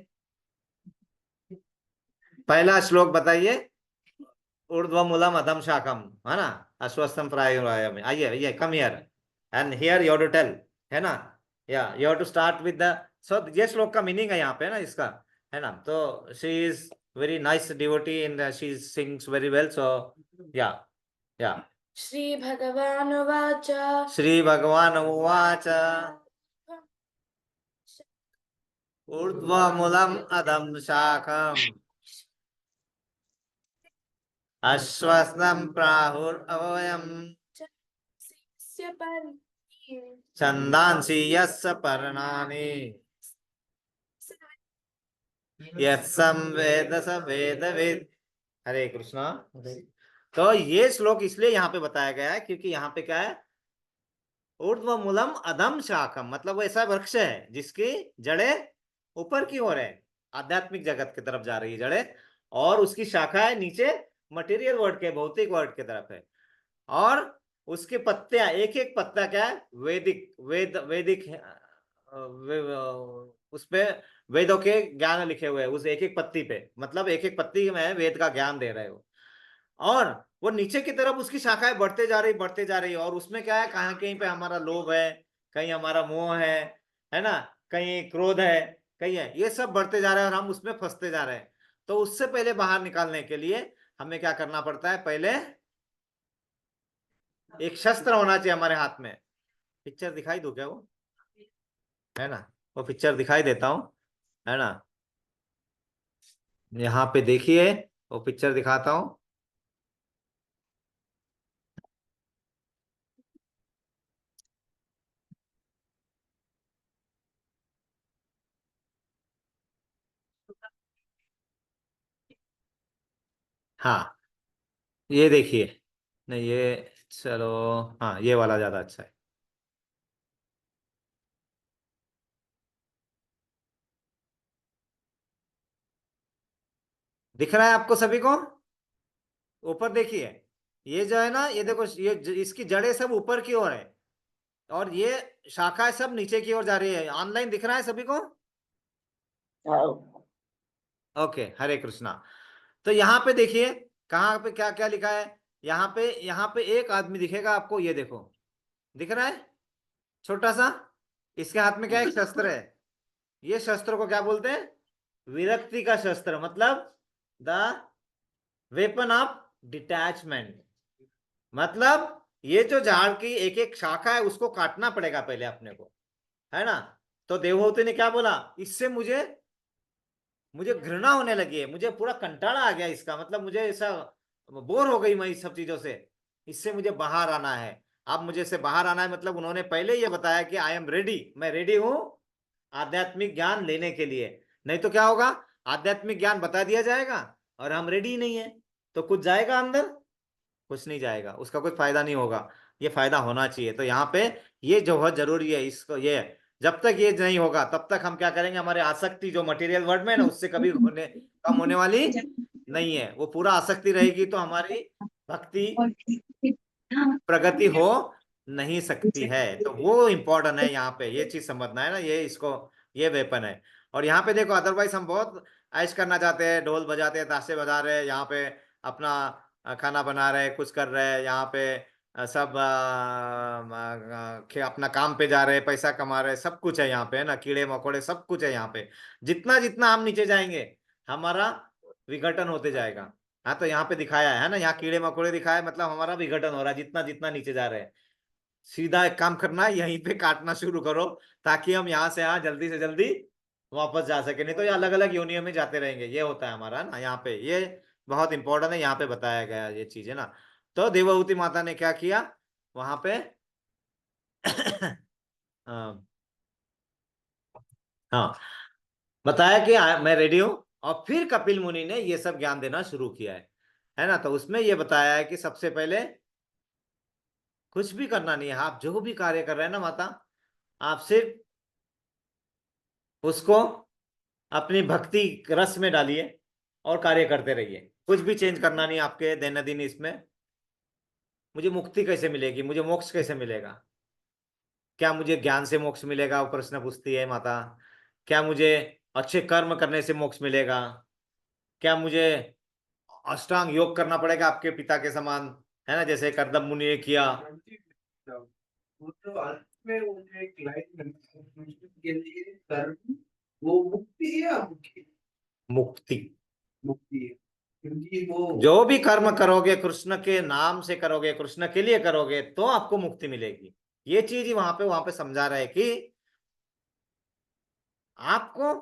A: पहला श्लोक बताइए। ऊर्ध्वमूलम अधम शाखम, है ना, अश्वत्थम प्रायुरायम, आइए आइए, come here, and here you have to tell, है ना, या you have to start with the, so ये श्लोक का मीनिंग है यहाँ पे ना इसका, है ना। तो she is very nice devotee and she sings very well, so yeah yeah
C: Shri भगवानुवाच
A: Shri भगवान उवाच ऊर्ध्वमूलम अधम शाखम अश्वत्थम प्राहुरव्ययम् छन्दांसि यस्य पर्णानि यत्सम वेद स वेदविद। हरे कृष्णा। तो ये श्लोक इसलिए यहाँ पे बताया गया है क्योंकि यहाँ पे क्या है, ऊर्ध्व मूलम अधम शाखम, मतलब वो ऐसा वृक्ष है जिसकी जड़ें ऊपर की ओर है, आध्यात्मिक जगत की तरफ जा रही है जड़ें, और उसकी शाखाएं नीचे मटेरियल वर्ल्ड के, भौतिक वर्ल्ड की तरफ है। और उसके पत्ते, एक एक पत्ता क्या है, वैदिक उसपे वेदों के ज्ञान लिखे हुए हैं उस एक एक पत्ती पे, मतलब एक एक पत्ती में वेद का ज्ञान दे रहे हो। और वो नीचे की तरफ उसकी शाखाएं बढ़ते जा रही, और उसमें क्या है, कहीं कहीं पे हमारा लोभ है, कहीं हमारा मोह है ना, कहीं क्रोध है, कहीं है, ये सब बढ़ते जा रहे हैं और हम उसमें फंसते जा रहे हैं। तो उससे पहले बाहर निकालने के लिए हमें क्या करना पड़ता है? पहले एक शस्त्र होना चाहिए हमारे हाथ में। पिक्चर दिखाई दो क्या वो, है ना, वो पिक्चर दिखाई देता हूँ, है ना, यहाँ पे देखिए, वो पिक्चर दिखाता हूँ। हाँ ये देखिए, नहीं ये, चलो, हाँ ये वाला ज्यादा अच्छा है। दिख रहा है आपको सभी को? ऊपर देखिए, ये जो है ना, ये देखो, इसकी जड़ें सब ऊपर की ओर है, और ये शाखाएं सब नीचे की ओर जा रही है। ऑनलाइन दिख रहा है सभी को? ओके, हरे कृष्णा। तो यहाँ पे देखिए कहाँ पे क्या क्या लिखा है। यहाँ पे एक आदमी दिखेगा आपको, ये देखो, दिख रहा है छोटा सा। इसके हाथ में क्या है? एक शस्त्र है। ये शस्त्र को क्या बोलते हैं? विरक्ति का शस्त्र, मतलब द वेपन ऑफ डिटैचमेंट। मतलब ये जो झाड़ की एक एक शाखा है उसको काटना पड़ेगा पहले अपने को, है ना। तो देवहूति ने क्या बोला, इससे मुझे मुझे घृणा होने लगी है, मुझे पूरा कंटाला आ गया इसका, मतलब मुझे ऐसा बोर हो गई मैं इस सब चीजों से, इससे मुझे बाहर आना है। अब मुझे से बाहर आना है, मतलब उन्होंने पहले ये बताया कि आई एम रेडी, मैं रेडी हूं आध्यात्मिक ज्ञान लेने के लिए। नहीं तो क्या होगा, आध्यात्मिक ज्ञान बता दिया जाएगा और हम रेडी ही नहीं है, तो कुछ जाएगा अंदर? कुछ नहीं जाएगा, उसका कुछ फायदा नहीं होगा। ये फायदा होना चाहिए। तो यहाँ पे ये जो बहुत जरूरी है, इसको ये जब तक ये नहीं होगा तब तक हम क्या करेंगे, हमारे आसक्ति जो मटेरियल वर्ल्ड में है ना, उससे कभी कम होने वाली नहीं है। वो पूरा आसक्ति रहेगी तो हमारी भक्ति प्रगति हो नहीं सकती है। तो वो इम्पोर्टेंट है यहाँ पे, ये चीज समझना है ना, ये इसको ये वेपन है। और यहाँ पे देखो, अदरवाइज हम बहुत ऐश करना चाहते हैं, ढोल बजाते हैं, ताशे बजा रहे हैं, यहाँ पे अपना खाना बना रहे हैं, कुछ कर रहे हैं यहाँ पे, सब अपना काम पे जा रहे हैं, पैसा कमा रहे हैं, सब कुछ है यहाँ पे, है ना, कीड़े मकोड़े सब कुछ है यहाँ पे। जितना जितना हम नीचे जाएंगे हमारा विघटन होते जाएगा। हाँ, तो यहाँ पे दिखाया है ना, यहाँ कीड़े मकोड़े दिखाया है, मतलब हमारा विघटन हो रहा है जितना जितना नीचे जा रहे हैं। सीधा एक काम करना है, यहीं पे काटना शुरू करो, ताकि हम यहाँ से यहाँ जल्दी से जल्दी वापस जा सके। नहीं तो ये अलग अलग योनियों में जाते रहेंगे, ये होता है हमारा ना। यहाँ पे ये बहुत इंपॉर्टेंट है, यहाँ पे बताया गया ये चीज है ना। तो देवहूति माता ने क्या किया वहां पे हाँ, हाँ, बताया कि मैं रेडी हूं। और फिर कपिल मुनि ने ये सब ज्ञान देना शुरू किया है ना। तो उसमें ये बताया है कि सबसे पहले कुछ भी करना नहीं है, आप जो भी कार्य कर रहे हैं ना माता, आप सिर्फ उसको अपनी भक्ति रस में डालिए और कार्य करते रहिए। कुछ भी चेंज करना नहीं आपके दैनंदिन इसमें। मुझे मुक्ति कैसे मिलेगी, मुझे मोक्ष कैसे मिलेगा, क्या मुझे ज्ञान से मोक्ष मिलेगा, वो प्रश्न पूछती है माता। क्या मुझे अच्छे कर्म करने से मोक्ष मिलेगा, क्या मुझे अष्टांग योग करना पड़ेगा आपके पिता के समान, है ना, जैसे करदम मुनि ने किया।
D: वो तो अंत में वो जो एक लाइन है, के लिए कर्म वो मुक्ति है या मुक्ति?
A: मुक्ति।
D: मुक्ति है, क्योंकि वो
A: जो भी कर्म करोगे कृष्ण के नाम से करोगे, कृष्ण के लिए करोगे, तो आपको मुक्ति मिलेगी। ये चीज ही वहां पे समझा रहा है कि आपको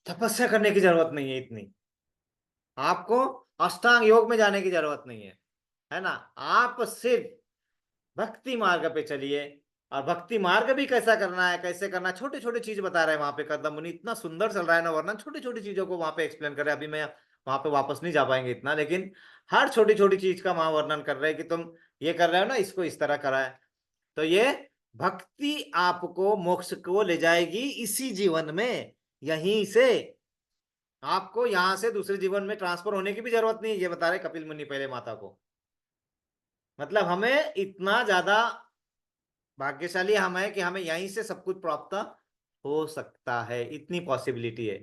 A: तपस्या करने की जरूरत नहीं है इतनी, आपको अष्टांग योग में जाने की जरूरत नहीं है ना। आप सिर्फ भक्ति मार्ग पे चलिए। और भक्ति मार्ग भी कैसा करना है, कैसे करना है, छोटे छोटे चीज बता रहे हैं वहां पे कदम मुनि। इतना सुंदर चल रहा है ना वर्णन, छोटी छोटी चीजों को वहां पे एक्सप्लेन कर रहे हैं। अभी मैं वहां पे वापस नहीं जा पाएंगे इतना, लेकिन हर छोटी छोटी चीज का वहां वर्णन कर रहे हैं कि तुम ये कर रहे हो ना, इसको इस तरह करा है। तो ये भक्ति आपको मोक्ष को ले जाएगी इसी जीवन में, यहीं से। आपको यहां से दूसरे जीवन में ट्रांसफर होने की भी जरूरत नहीं है, ये बता रहे कपिल मुनि पहले माता को। मतलब हमें इतना ज्यादा भाग्यशाली हम है कि हमें यहीं से सब कुछ प्राप्त हो सकता है, इतनी पॉसिबिलिटी है।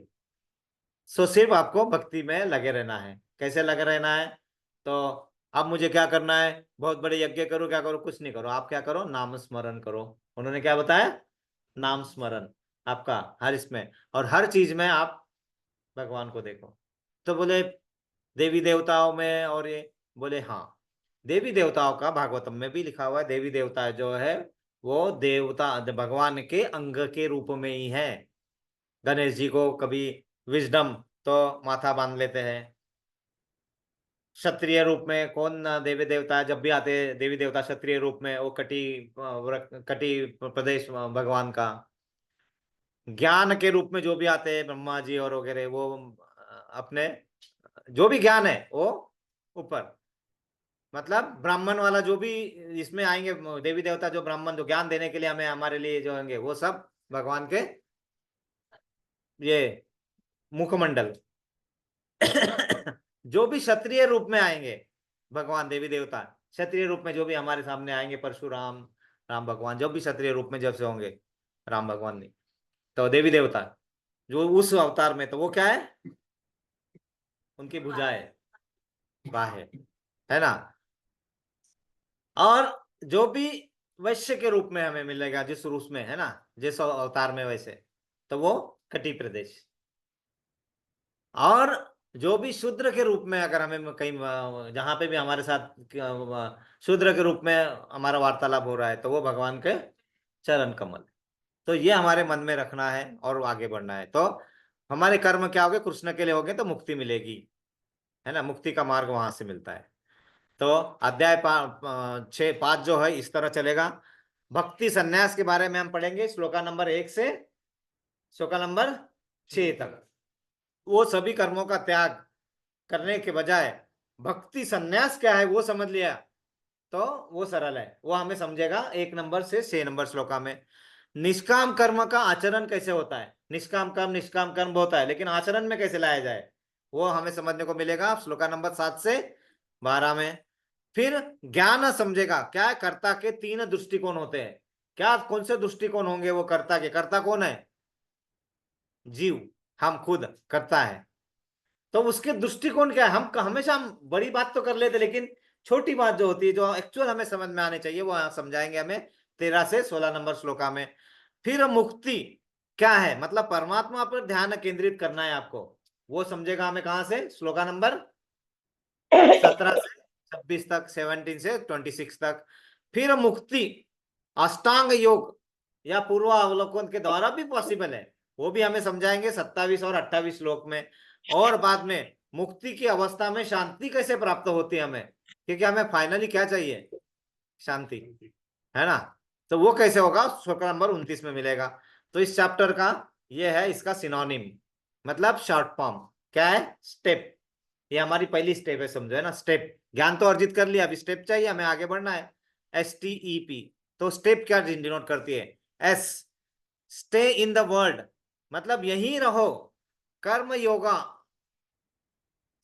A: सो सिर्फ आपको भक्ति में लगे रहना है। कैसे लगे रहना है? तो अब मुझे क्या करना है, बहुत बड़े यज्ञ करो, क्या करो, कुछ नहीं करो, आप क्या करो, नाम स्मरण करो। उन्होंने क्या बताया? नाम स्मरण आपका हर इसमें, और हर चीज में आप भगवान को देखो। तो बोले देवी देवताओं में, और ये बोले हाँ, देवी देवताओं का भागवतम में भी लिखा हुआ है। देवी देवता जो है वो देवता भगवान के अंग के रूप में ही है। गणेश जी को कभी विजडम तो माथा बांध लेते हैं। क्षत्रिय रूप में कौन देवी देवता जब भी आते हैं, देवी देवता क्षत्रिय रूप में, वो कटी प्रदेश भगवान का। ज्ञान के रूप में जो भी आते हैं ब्रह्मा जी और वगैरह, वो अपने जो भी ज्ञान है वो ऊपर, मतलब ब्राह्मण वाला जो भी इसमें आएंगे, देवी देवता जो ब्राह्मण जो ज्ञान देने के लिए हमें हमारे लिए जो होंगे, वो सब भगवान के ये मुखमंडल जो भी क्षत्रिय रूप में आएंगे भगवान देवी देवता, क्षत्रिय रूप में जो भी हमारे सामने आएंगे, परशुराम, राम भगवान, जो भी क्षत्रिय रूप में जब से होंगे, राम भगवान नहीं, तो देवी देवता जो उस अवतार में, तो वो क्या है? उनकी भुजाएं, बाहें, है ना। और जो भी वैश्य के रूप में हमें मिलेगा जिस रूप में, है ना, जिस अवतार में, वैसे तो वो कटी प्रदेश। और जो भी शूद्र के रूप में अगर हमें कहीं जहां पे भी हमारे साथ शूद्र के रूप में हमारा वार्तालाप हो रहा है, तो वो भगवान के चरण कमल। तो ये हमारे मन में रखना है और आगे बढ़ना है। तो हमारे कर्म क्या होंगे? कृष्ण के लिए होंगे तो मुक्ति मिलेगी, है ना, मुक्ति का मार्ग वहां से मिलता है। तो अध्याय 5 जो है इस तरह चलेगा। भक्ति संन्यास के बारे में हम पढ़ेंगे श्लोका नंबर 1 से श्लोका नंबर 6 तक। वो सभी कर्मों का त्याग करने के बजाय भक्ति संन्यास क्या है वो समझ लिया, तो वो सरल है, वो हमें समझेगा 1 नंबर से 6 नंबर श्लोका में। निष्काम कर्म का आचरण कैसे होता है? निष्काम कर्म होता है, लेकिन आचरण में कैसे लाया जाए वो हमें समझने को मिलेगा श्लोका नंबर 7 से 12 में। फिर ज्ञान समझेगा क्या है, कर्ता के 3 दृष्टिकोण होते हैं। क्या कौन से दृष्टिकोण होंगे वो कर्ता के? कर्ता कौन है? जीव, हम खुद कर्ता है। तो उसके दृष्टिकोण क्या है? हम बड़ी बात तो कर लेते, लेकिन छोटी बात जो होती है, जो एक्चुअल हमें समझ में आनी चाहिए, वो समझाएंगे हमें 13 से 16 नंबर श्लोका में। फिर मुक्ति क्या है, मतलब परमात्मा पर ध्यान केंद्रित करना है आपको, वो समझेगा हमें कहां से? श्लोका नंबर 17 से 26 तक, 17 से 26 तक। फिर मुक्ति अष्टांग योग या पूर्वावलोकन के द्वारा भी पॉसिबल है, वो भी हमें समझाएंगे 27 और 28 श्लोक में। और बाद में मुक्ति की अवस्था में शांति कैसे प्राप्त होती है हमें, क्योंकि हमें फाइनली क्या चाहिए? शांति, है ना। तो वो कैसे होगा? श्लोक नंबर 29 में मिलेगा। तो इस चैप्टर का ये है इसका सिनोनिम, मतलब शॉर्ट फॉर्म क्या है? स्टेप। ये हमारी पहली स्टेप है, समझो, है ना। स्टेप, ज्ञान तो अर्जित कर लिया, अभी स्टेप चाहिए हमें, आगे बढ़ना है। STEP। तो स्टेप क्या डिनोट करती है? S, stay in the world, मतलब यहीं रहो। कर्म योगा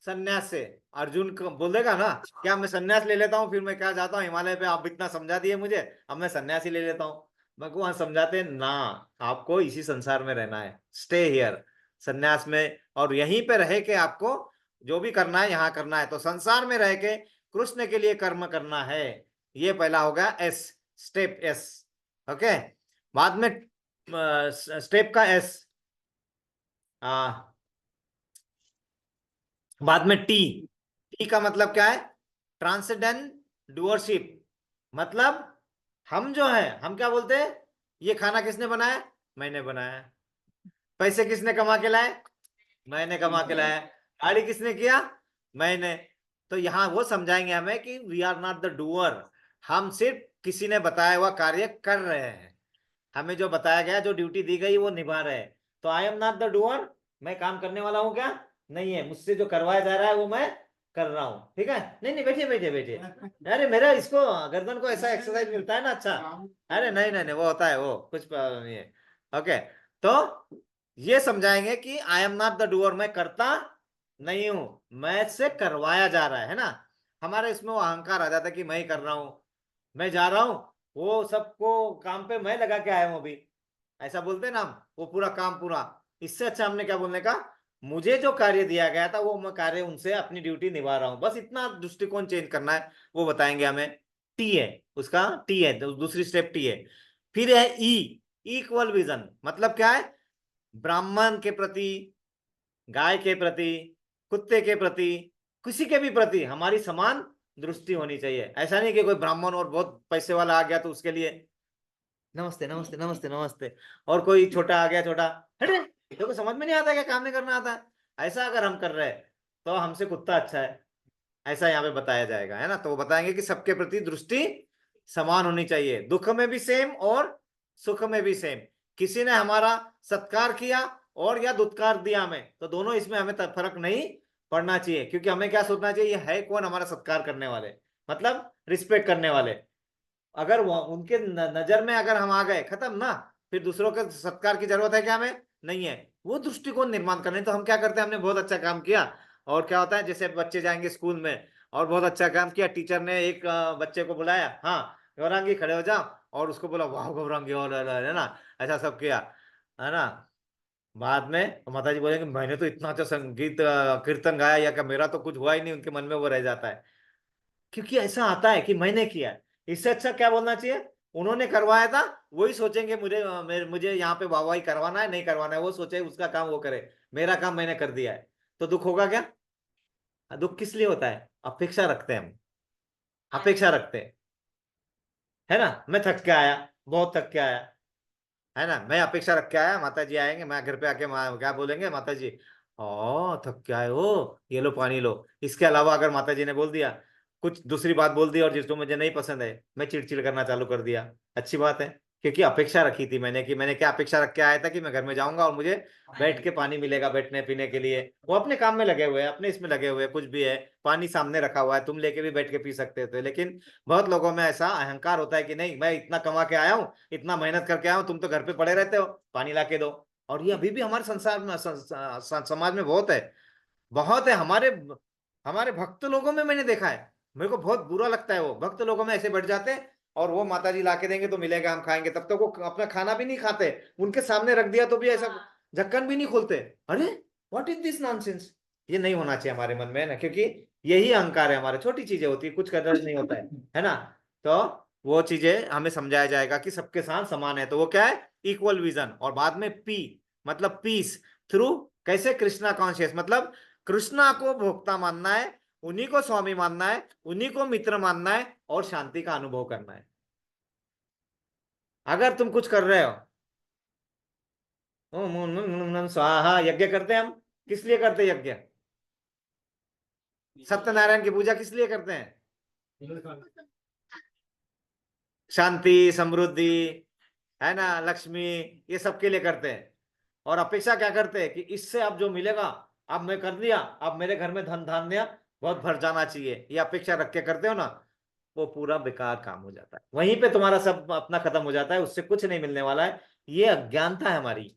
A: संन्यास से, अर्जुन को बोलेगा ना, क्या मैं संन्यास ले लेता हूँ फिर मैं क्या जाता हूँ हिमालय पे, आप इतना समझा दिए मुझे, अब मैं संन्यास ही ले लेता हूँ। भगवान समझाते हैं ना, आपको इसी संसार में रहना है, स्टे हियर, संन्यास में, और यहीं पे रह के आपको जो भी करना है यहाँ करना है। तो संसार में रह के कृष्ण के लिए कर्म करना है, ये पहला होगा S, स्टेप S। ओके, बाद में स्टेप का S, बाद में टी। टी का मतलब क्या है? ट्रांसेंडेंट डूअरशिप, मतलब हम जो है, हम क्या बोलते हैं? ये खाना किसने बनाया? मैंने बनाया। पैसे किसने कमा के लाए? मैंने कमा के लाया। गाड़ी किसने किया? मैंने। तो यहाँ वो समझाएंगे हमें कि we are not the doer, हम सिर्फ किसी ने बताया हुआ कार्य कर रहे हैं, हमें जो बताया गया, जो ड्यूटी दी गई वो निभा रहे हैं। तो I am not the doer, मैं काम करने वाला हूँ क्या? नहीं है, मुझसे जो करवाया जा रहा है वो मैं कर रहा हूँ। ठीक है, नहीं नहीं, बैठिए बैठिए बैठिए। अरे मेरा इसको गर्दन को ऐसा एक्सरसाइज मिलता है ना, अच्छा। अरे नहीं नहीं नहीं, वो होता है, वो कुछ प्रॉब्लम नहीं है। ओके, तो ये समझाएंगे कि I am not the doer, मैं करता नहीं हूं, मैं से करवाया जा रहा है ना। हमारे इसमें वो अहंकार आ जाता है कि मैं ही कर रहा हूं, मैं जा रहा हूं, वो सबको काम पे मैं लगा के आया हूं अभी, ऐसा बोलते हैं ना हम, वो पूरा काम पूरा। इससे अच्छा हमने क्या बोलने का? मुझे जो कार्य दिया गया था वो मैं कार्य उनसे अपनी ड्यूटी निभा रहा हूं, बस इतना दृष्टिकोण चेंज करना है, वो बताएंगे हमें। टी है उसका, टी है, दूसरी स्टेप टी है। फिर है ई, इक्वल विजन, मतलब क्या है? ब्राह्मण के प्रति, गाय के प्रति, कुत्ते के प्रति, किसी के भी प्रति हमारी समान दृष्टि होनी चाहिए। ऐसा नहीं कि कोई ब्राह्मण और बहुत पैसे वाला आ गया तो उसके लिए नमस्ते नमस्ते नमस्ते नमस्ते, और कोई छोटा आ गया, छोटा हटे, देखो समझ में नहीं आता, क्या काम नहीं करना आता है, ऐसा अगर हम कर रहे हैं तो हमसे कुत्ता अच्छा है, ऐसा यहाँ पे बताया जाएगा, है ना। तो वो बताएंगे कि सबके प्रति दृष्टि समान होनी चाहिए, दुख में भी सेम और सुख में भी सेम। किसी ने हमारा सत्कार किया और या दुत्कार दिया हमें, तो दोनों इसमें हमें फर्क नहीं पड़ना चाहिए, क्योंकि हमें क्या सोचना चाहिए, है कौन हमारा सत्कार करने वाले, मतलब रिस्पेक्ट करने वाले। अगर वो उनके नजर में अगर हम आ गए, खत्म ना, फिर दूसरों के सत्कार की जरूरत है क्या हमें? नहीं है। वो दृष्टिकोण निर्माण करने, तो हम क्या करते हैं, हमने बहुत अच्छा काम किया, और क्या होता है, जैसे बच्चे जाएंगे स्कूल में और बहुत अच्छा काम किया, टीचर ने एक बच्चे को बुलाया, हाँ गौरांगी खड़े हो जाओ, और उसको बोला वाह गौरांगी, और है ना, ऐसा सब किया, है ना। बाद में माता जी बोलेंगे मैंने तो इतना अच्छा संगीत कीर्तन गाया, या कि मेरा तो कुछ हुआ ही नहीं, उनके मन में वो रह जाता है, क्योंकि ऐसा आता है कि मैंने किया है। इससे अच्छा क्या बोलना चाहिए, उन्होंने करवाया था, वही सोचेंगे मुझे मुझे यहाँ पे वाहवाही करवाना है नहीं करवाना है, वो सोचे उसका काम वो करे, मेरा काम मैंने कर दिया है। तो दुख होगा क्या? दुख किस लिए होता है? अपेक्षा रखते हैं हम, अपेक्षा रखते हैं, है ना। मैं थक के आया, बहुत थक के आया, है ना, मैं अपेक्षा रख के आया, माता जी आएंगे, मैं घर पे आके क्या बोलेंगे माता जी, ओ थक के आए हो, ये लो पानी लो। इसके अलावा अगर माता जी ने बोल दिया, कुछ दूसरी बात बोल दी और जिसको मुझे नहीं पसंद है, मैं चिड़चिड़ करना चालू कर दिया, अच्छी बात है, क्योंकि अपेक्षा रखी थी मैंने, कि मैंने क्या अपेक्षा रख के आया था कि मैं घर में जाऊंगा और मुझे बैठ के पानी मिलेगा बैठने पीने के लिए। वो अपने काम में लगे हुए हैं, अपने इसमें लगे हुए हैं, कुछ भी है, पानी सामने रखा हुआ है, तुम लेके भी बैठ के पी सकते थे। लेकिन बहुत लोगों में ऐसा अहंकार होता है कि नहीं, मैं इतना कमा के आया हूँ, इतना मेहनत करके आया हूँ, तुम तो घर पे पड़े रहते हो, पानी ला के दो। और ये अभी भी हमारे संसार में समाज में बहुत है, बहुत है। हमारे हमारे भक्त लोगों में मैंने देखा है, मेरे को बहुत बुरा लगता है, वो भक्त लोगों में ऐसे बैठ जाते हैं, और वो माता जी ला के देंगे तो मिलेगा हम खाएंगे, तब तक वो अपना खाना भी नहीं खाते, उनके सामने रख दिया तो भी ऐसा ढक्कन भी नहीं खोलते। अरे व्हाट इज दिस नॉनसेंस। ये नहीं होना चाहिए हमारे मन में ना, क्योंकि यही अहंकार है हमारे, छोटी चीजें होती है, कुछ कदर नहीं होता है ना। तो वो चीजें हमें समझाया जाएगा कि सबके साथ समान है, तो वो क्या है, इक्वल विजन। और बाद में पी मतलब पीस थ्रू, कैसे, कृष्णा कॉन्शियस, मतलब कृष्णा को भोक्ता मानना है, उन्हीं को स्वामी मानना है, उन्हीं को मित्र मानना है, और शांति का अनुभव करना है। अगर तुम कुछ कर रहे हो, स्वाहा यज्ञ करते हैं हम, किस लिए करते हैं यज्ञ? सत्यनारायण की पूजा किस लिए करते हैं? शांति, समृद्धि, है ना, लक्ष्मी, ये सबके लिए करते हैं। और अपेक्षा क्या करते हैं कि इससे अब जो मिलेगा, अब मैं कर दिया, अब मेरे घर में धन धान्य बहुत भर जाना चाहिए, ये अपेक्षा रख के करते हो ना, वो पूरा बेकार काम हो जाता है, वहीं पे तुम्हारा सब अपना खत्म हो जाता है, उससे कुछ नहीं मिलने वाला है। ये अज्ञानता है हमारी।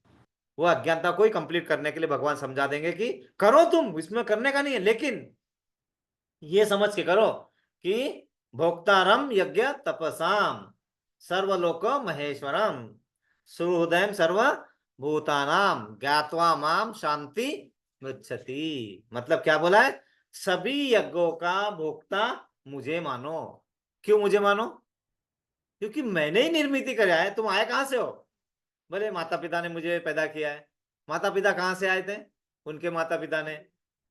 A: वो अज्ञानता को ही कंप्लीट करने के लिए भगवान समझा देंगे कि करो, तुम इसमें करने का नहीं है, लेकिन ये समझ के करो कि भोक्तारम यज्ञ तपसाम सर्वलोक महेश्वरम सुहृदय सर्व भूतानाम ज्ञात्वा माम शांति मृच्छति। मतलब क्या बोला है, सभी यज्ञों का भोक्ता मुझे मानो। क्यों मुझे मानो? क्योंकि मैंने ही निर्मित करा है, तुम आए कहां से हो? बोले माता पिता ने मुझे पैदा किया है। माता पिता कहाँ से आए थे? उनके माता पिता ने।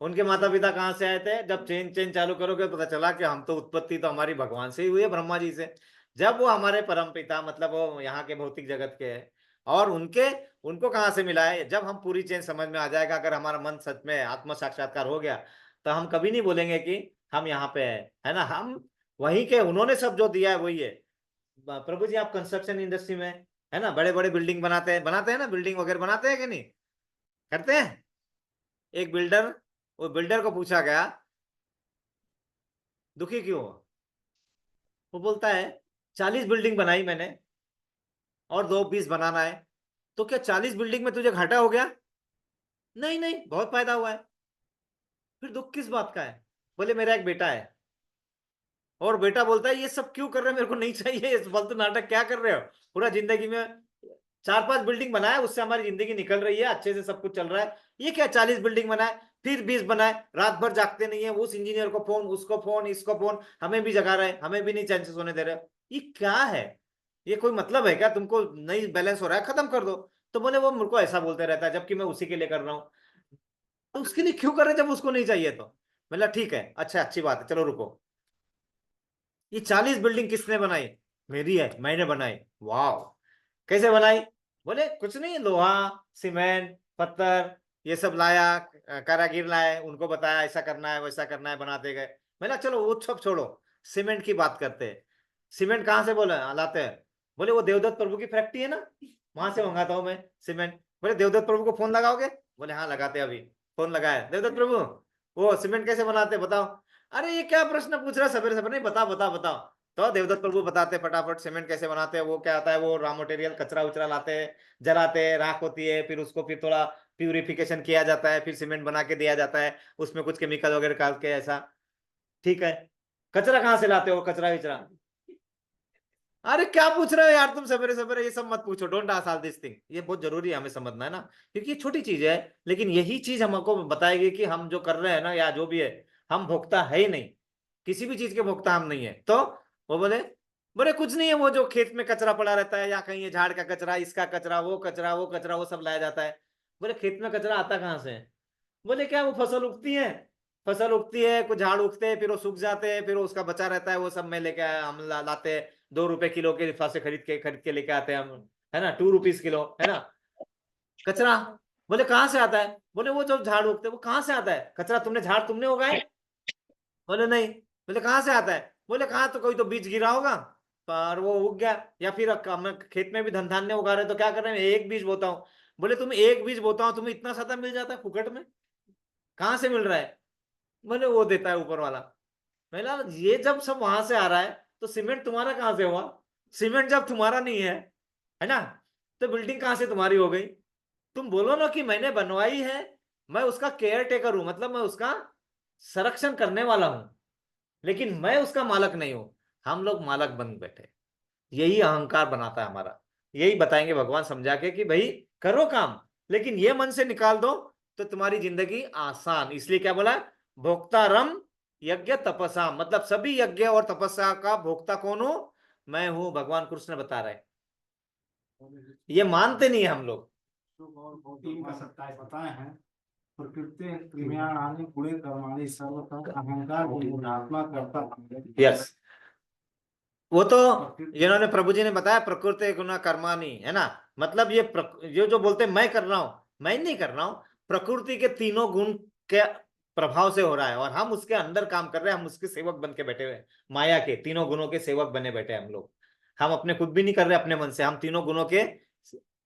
A: उनके माता पिता कहाँ से आए थे? जब चेन चेन चालू करोगे पता चला कि हम तो उत्पत्ति तो हमारी भगवान से ही हुई है, ब्रह्मा जी से। जब वो हमारे परम पिता, मतलब वो यहाँ के भौतिक जगत के हैं, और उनके उनको कहाँ से मिला है? जब हम पूरी चेन समझ में आ जाएगा, अगर हमारा मन सच में आत्म साक्षात्कार हो गया, तो हम कभी नहीं बोलेंगे कि हम यहाँ पे है ना, हम वहीं के, उन्होंने सब जो दिया है वही है। प्रभु जी, आप कंस्ट्रक्शन इंडस्ट्री में, है ना, बड़े बड़े बिल्डिंग बनाते हैं ना, बिल्डिंग वगैरह बनाते हैं कि नहीं करते हैं? एक बिल्डर, वो बिल्डर को पूछा गया दुखी क्यों हो? वो बोलता है 40 बिल्डिंग बनाई मैंने, और 2 20 बनाना है, तो क्या 40 बिल्डिंग में तुझे घाटा हो गया? नहीं नहीं, बहुत फायदा हुआ है। फिर दुख किस बात का है? बोले मेरा एक बेटा है, और बेटा बोलता है ये सब क्यों कर रहे हो, मेरे को नहीं चाहिए, ये फालतू नाटक क्या कर रहे हो, पूरा जिंदगी में 4 5 बिल्डिंग बनाए, उससे हमारी जिंदगी निकल रही है, अच्छे से सब कुछ चल रहा है, ये क्या 40 बिल्डिंग बनाए, फिर 20 बनाए, रात भर जागते नहीं है, उस इंजीनियर को फोन, उसको फोन, इसको फोन, हमें भी जगा रहे, हमें भी नहीं चैन से सोने दे रहे, ये क्या है? ये कोई मतलब है क्या? तुमको नहीं बैलेंस हो रहा है, खत्म कर दो। तो बोले वो मेरे को ऐसा बोलते रहता है, जबकि मैं उसी के लिए कर रहा हूँ। तो उसके लिए क्यों कर रहे जब उसको नहीं चाहिए? तो मतलब ठीक है, अच्छा अच्छी बात है, चलो रुको, ये 40 बिल्डिंग किसने बनाई? मेरी है, मैंने बनाई। वाह, कैसे बनाई? बोले कुछ नहीं, लोहा, सीमेंट, पत्थर, ये सब लाया, कारागिर लाए, उनको बताया ऐसा करना है वैसा करना है, बनाते गए। मैंने चलो वो सब छोड़ो, सीमेंट की बात करते हैं। सीमेंट कहाँ से बोले लाते हैं? बोले वो देवदत्त प्रभु की फैक्ट्री है ना, वहां से मंगाता हूँ मैं सीमेंट। बोले देवदत्त प्रभु को फोन लगाओगे? बोले हाँ लगाते हैं, अभी फोन लगाया, देवदत्त प्रभु वो सीमेंट कैसे बनाते बताओ। अरे ये क्या प्रश्न पूछ रहा है सवेरे सवेरे, नहीं बता बता बताओ। तो देवदत्त प्रभु बताते फटाफट सीमेंट कैसे बनाते हैं। वो क्या आता है, वो रॉ मटेरियल कचरा उचरा लाते हैं, जलाते हैं, राख होती है, फिर उसको फिर थोड़ा प्यूरिफिकेशन किया जाता है, फिर सीमेंट बना के दिया जाता है, उसमें कुछ केमिकल वगैरह डाल के ऐसा। ठीक है, कचरा कहाँ से लाते हो, कचरा विचरा? अरे क्या पूछ रहे हो यार तुम सवेरे सवेरे, ये सब मत पूछो, don't ask all this thing. ये बहुत जरूरी है हमें समझना है ना, क्योंकि ये छोटी चीज है, लेकिन यही चीज हमको बताएगी कि हम जो कर रहे हैं ना, या जो भी है, हम भोक्ता है ही नहीं, किसी भी चीज के भोक्ता हम नहीं है। तो वो बोले, बोले कुछ नहीं है, वो जो खेत में कचरा पड़ा रहता है, या कहीं ये झाड़ का कचरा, इसका कचरा, वो कचरा, वो कचरा, वो सब लाया जाता है। बोले खेत में कचरा आता कहाँ से है? बोले क्या, वो फसल उगती है, फसल उगती है, कुछ झाड़ उगते हैं, फिर वो सूख जाते हैं, फिर वो उसका बचा रहता है, वो सब में लेके हम लाते हैं, 2 रुपए किलो के हिसाब से खरीद के लेके आते हैं हम, है ना, 2 रुपीज किलो, है ना कचरा। बोले कहाँ से आता है? बोले वो जो झाड़ उगते हैं वो कहाँ से आता है कचरा, तुमने उगाए? बोले नहीं। बोले कहाँ से आता है? बोले कहाँ, तो कोई तो बीज गिरा होगा पर वो उग गया, या फिर हम खेत में भी धन धान्य उगा रहे हैं, तो क्या कर रहे हैं, एक बीज बोता हूँ। बोले तुम एक बीज बोता हूँ, तुम्हें इतना ज्यादा मिल जाता है फुकट में, कहाँ से मिल रहा है? बोले वो देता है ऊपर वाला। महिला, ये जब सब वहां से आ रहा है, तो सीमेंट तुम्हारा कहाँ से हुआ? सीमेंट जब तुम्हारा नहीं है ना, तो बिल्डिंग कहाँ से तुम्हारी हो गई? तुम बोलो ना कि मैंने बनवाई है, मैं उसका केयर टेकर हूं, मतलब मैं उसका संरक्षण करने वाला हूं, लेकिन मैं उसका मालक नहीं हूं। हम लोग मालक बन बैठे, यही अहंकार बनाता है हमारा। यही बताएंगे भगवान समझा के कि भाई करो काम, लेकिन ये मन से निकाल दो, तो तुम्हारी जिंदगी आसान। इसलिए क्या बोला, भोक्तारम यज्ञ तपसा, मतलब सभी यज्ञ और तपस्या का भोक्ता कौन हूं? मैं हूं, भगवान कृष्ण बता रहे हैं। ये मानते नहीं हम लोग।
E: सुख और भोग का सत्ता बताए हैं। प्रकृति क्रियाणि गुणे कर्माणि सर्वतः अहंकार गुणात्मा करता।
A: यस, वो तो जिन्होंने प्रभु जी ने बताया, प्रकृति गुना कर्माणी, है ना, मतलब ये जो बोलते हैं मैं कर रहा हूं, मैं नहीं कर रहा हूं, प्रकृति के तीनों गुण के प्रभाव से हो रहा है, और हम उसके अंदर काम कर रहे हैं, हम उसके सेवक बन के बैठे हुए हैं, माया के तीनों गुणों के सेवक बने बैठे हैं हम लोग। हम अपने खुद भी नहीं कर रहे अपने मन से, हम तीनों गुणों के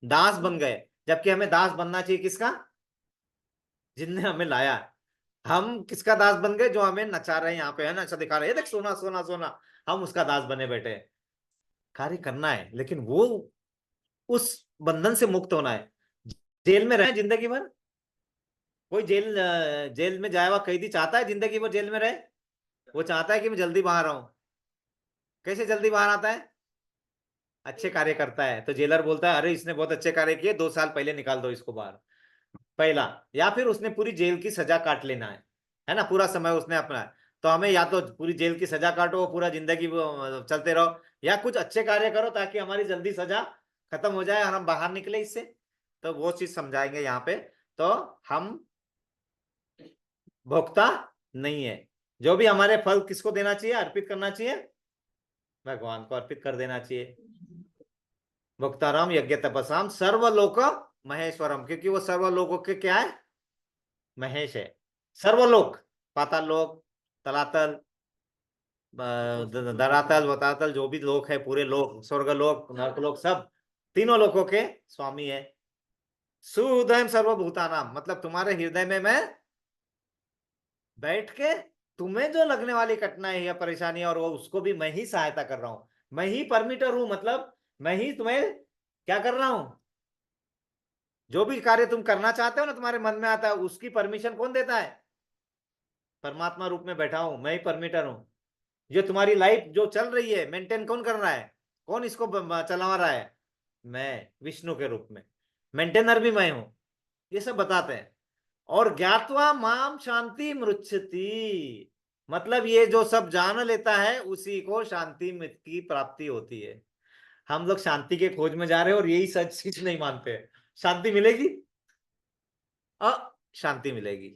A: दास बन गए, जबकि हमें दास बनना चाहिए किसका? जिनने हमें लाया। हम किसका दास बन गए? जो हमें नचा रहे हैं यहाँ पे, है ना, अच्छा दिखा रहे हैं, देख सोना सोना सोना, हम उसका दास बने बैठे हैं। कार्य करना है, लेकिन वो उस बंधन से मुक्त होना है। जेल में रहे जिंदगी भर, कोई जेल में जाया हुआ कैदी चाहता है जिंदगी भर जेल में रहे? वो चाहता है कि मैं जल्दी बाहर आऊं। कैसे जल्दी बाहर आता है? अच्छे कार्य करता है, तो जेलर बोलता है अरे इसने बहुत अच्छे कार्य किए, 2 साल पहले निकाल दो इसको बाहर, पहला। या फिर उसने पूरी जेल की सजा काट लेना है ना, पूरा समय उसने अपना। तो हमें या तो पूरी जेल की सजा काटो, पूरा जिंदगी चलते रहो, या कुछ अच्छे कार्य करो ताकि हमारी जल्दी सजा खत्म हो जाए और हम बाहर निकले इससे। तो वो चीज समझाएंगे यहाँ पे। तो हम भोक्ता नहीं है, जो भी हमारे फल किसको देना चाहिए, अर्पित करना चाहिए, भगवान को अर्पित कर देना चाहिए। भोक्ताराम यज्ञ तपसाम सर्वलोक महेश्वरम, क्योंकि वो सर्वलोकों के क्या है? महेश है। सर्वलोक, पाताल लोक, तलातल, धरातल वतातल, जो भी लोक है, पूरे लोक, स्वर्ग लोक, नरक लोक, सब तीनों लोकों के स्वामी है। सुहृदय सर्वभूतानाम, मतलब तुम्हारे हृदय में मैं बैठ के तुम्हें जो लगने वाली कठिनाई या परेशानी, और वो उसको भी मैं ही सहायता कर रहा हूं, मैं ही परमिटर हूं, मतलब मैं ही तुम्हें क्या कर रहा हूं, जो भी कार्य तुम करना चाहते हो ना, तुम्हारे मन में आता है, उसकी परमिशन कौन देता है? परमात्मा रूप में बैठा हूं, मैं ही परमिटर हूं। जो तुम्हारी लाइफ जो चल रही है, मेंटेन कौन कर रहा है? कौन इसको चला रहा है? मैं, विष्णु के रूप में। मेंटेनर भी मैं हूं। ये सब बताते हैं। और ज्ञात्वा माम शांति मृच्छति, मतलब ये जो सब जान लेता है उसी को शांति की प्राप्ति होती है। हम लोग शांति के खोज में जा रहे हैं और यही सच चीज नहीं मानते। शांति मिलेगी? अशांति मिलेगी,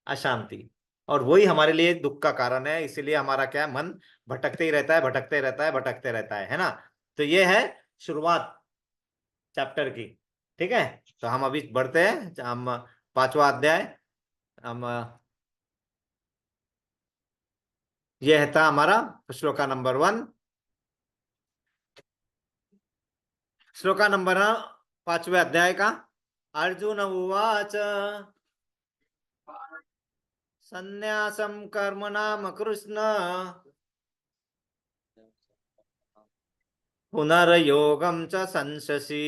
A: अशांति, और वही हमारे लिए दुख का कारण है। इसीलिए हमारा क्या है, मन भटकते ही रहता है, भटकते रहता है, भटकते रहता है ना। तो ये है शुरुआत चैप्टर की। ठीक है, तो हम अभी बढ़ते हैं, हम 5वां अध्याय, हम ये था हमारा श्लोका नंबर 1, श्लोका नंबर 5वें अध्याय का। अर्जुन उवाच संन्यासं कर्मणाम कृष्ण पुनर्योगं च संशसि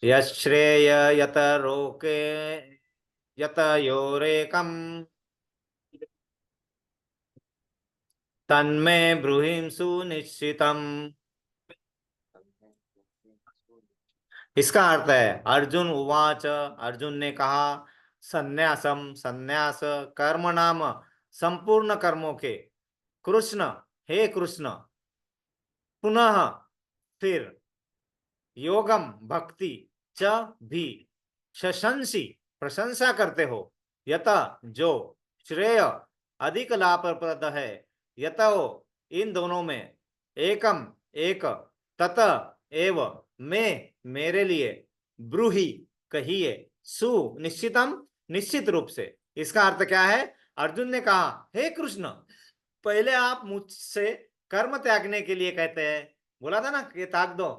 A: यश्रेय यत रोके यत योरेकम् तन्मे ब्रूहिं सुनिश्चितम। इसका अर्थ है अर्जुन उवाच, अर्जुन ने कहा, संन्यासम संन्यास कर्म नाम संपूर्ण कर्मों के, कृष्ण हे कृष्ण, पुनः फिर, योगम भक्ति च भी, शशंसी प्रशंसा करते हो, यत जो, श्रेय अधिक लाभप्रद है, यत इन दोनों में, एकम एक, तत एव में मेरे लिए, ब्रूहि कहिए, सुनिश्चितम निश्चित रूप से। इसका अर्थ क्या है? अर्जुन ने कहा, हे कृष्ण, पहले आप मुझसे कर्म त्यागने के लिए कहते हैं, बोला था ना, ये त्याग दो।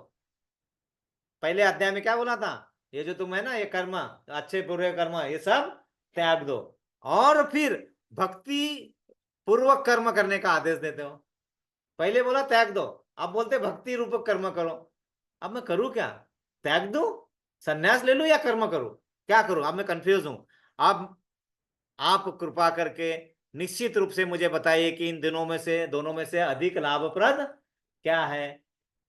A: पहले अध्याय में क्या बोला था? ये जो तुम है ना, ये कर्म, अच्छे बुरे कर्म, ये सब त्याग दो, और फिर भक्ति पूर्वक कर्म करने का आदेश देते हो। पहले बोला त्याग दो, अब बोलते भक्ति रूपक कर्म करो। अब मैं करूं क्या? त्याग दो, संन्यास ले लूं, या कर्म करूं? क्या करूं? अब मैं कंफ्यूज हूं। अब आप कृपा करके निश्चित रूप से मुझे बताइए कि इन दोनों में से अधिक लाभप्रद क्या है?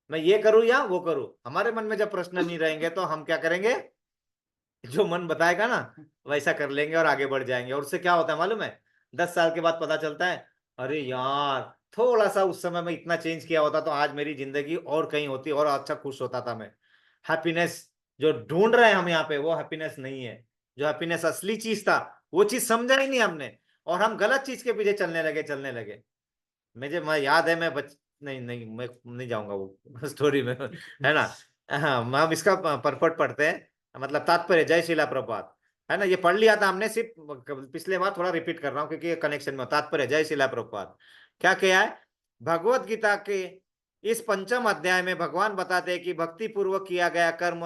A: मैं ये करूं या वो करूं? हमारे मन में जब प्रश्न नहीं रहेंगे तो हम क्या करेंगे? जो मन बताएगा ना वैसा कर लेंगे और आगे बढ़ जाएंगे। और उससे क्या होता है मालूम है? 10 साल के बाद पता चलता है, अरे यार, थोड़ा सा उस समय में इतना चेंज किया होता तो आज मेरी जिंदगी और कहीं होती और अच्छा खुश होता था मैं। हैप्पीनेस जो ढूंढ रहे हैं हम यहाँ पे, वो हैप्पीनेस नहीं है। जो हैप्पीनेस असली चीज था, वो चीज समझा ही नहीं हमने, और हम गलत चीज के पीछे चलने लगे। मैं याद है, मैं नहीं नहीं, मैं नहीं जाऊंगा वो स्टोरी में, है ना। हाँ, हम इसका परपट पढ़ते हैं, मतलब तात्पर्य, जय शिला प्रभुपाद, है ना। ये पढ़ लिया था हमने, सिर्फ पिछले बार थोड़ा रिपीट कर रहा हूँ क्योंकि कनेक्शन में। तात्पर्य, जय शिला प्रभुपाद। क्या किया है? भगवत गीता के इस 5वें अध्याय में भगवान बताते हैं कि भक्ति पूर्वक किया गया कर्म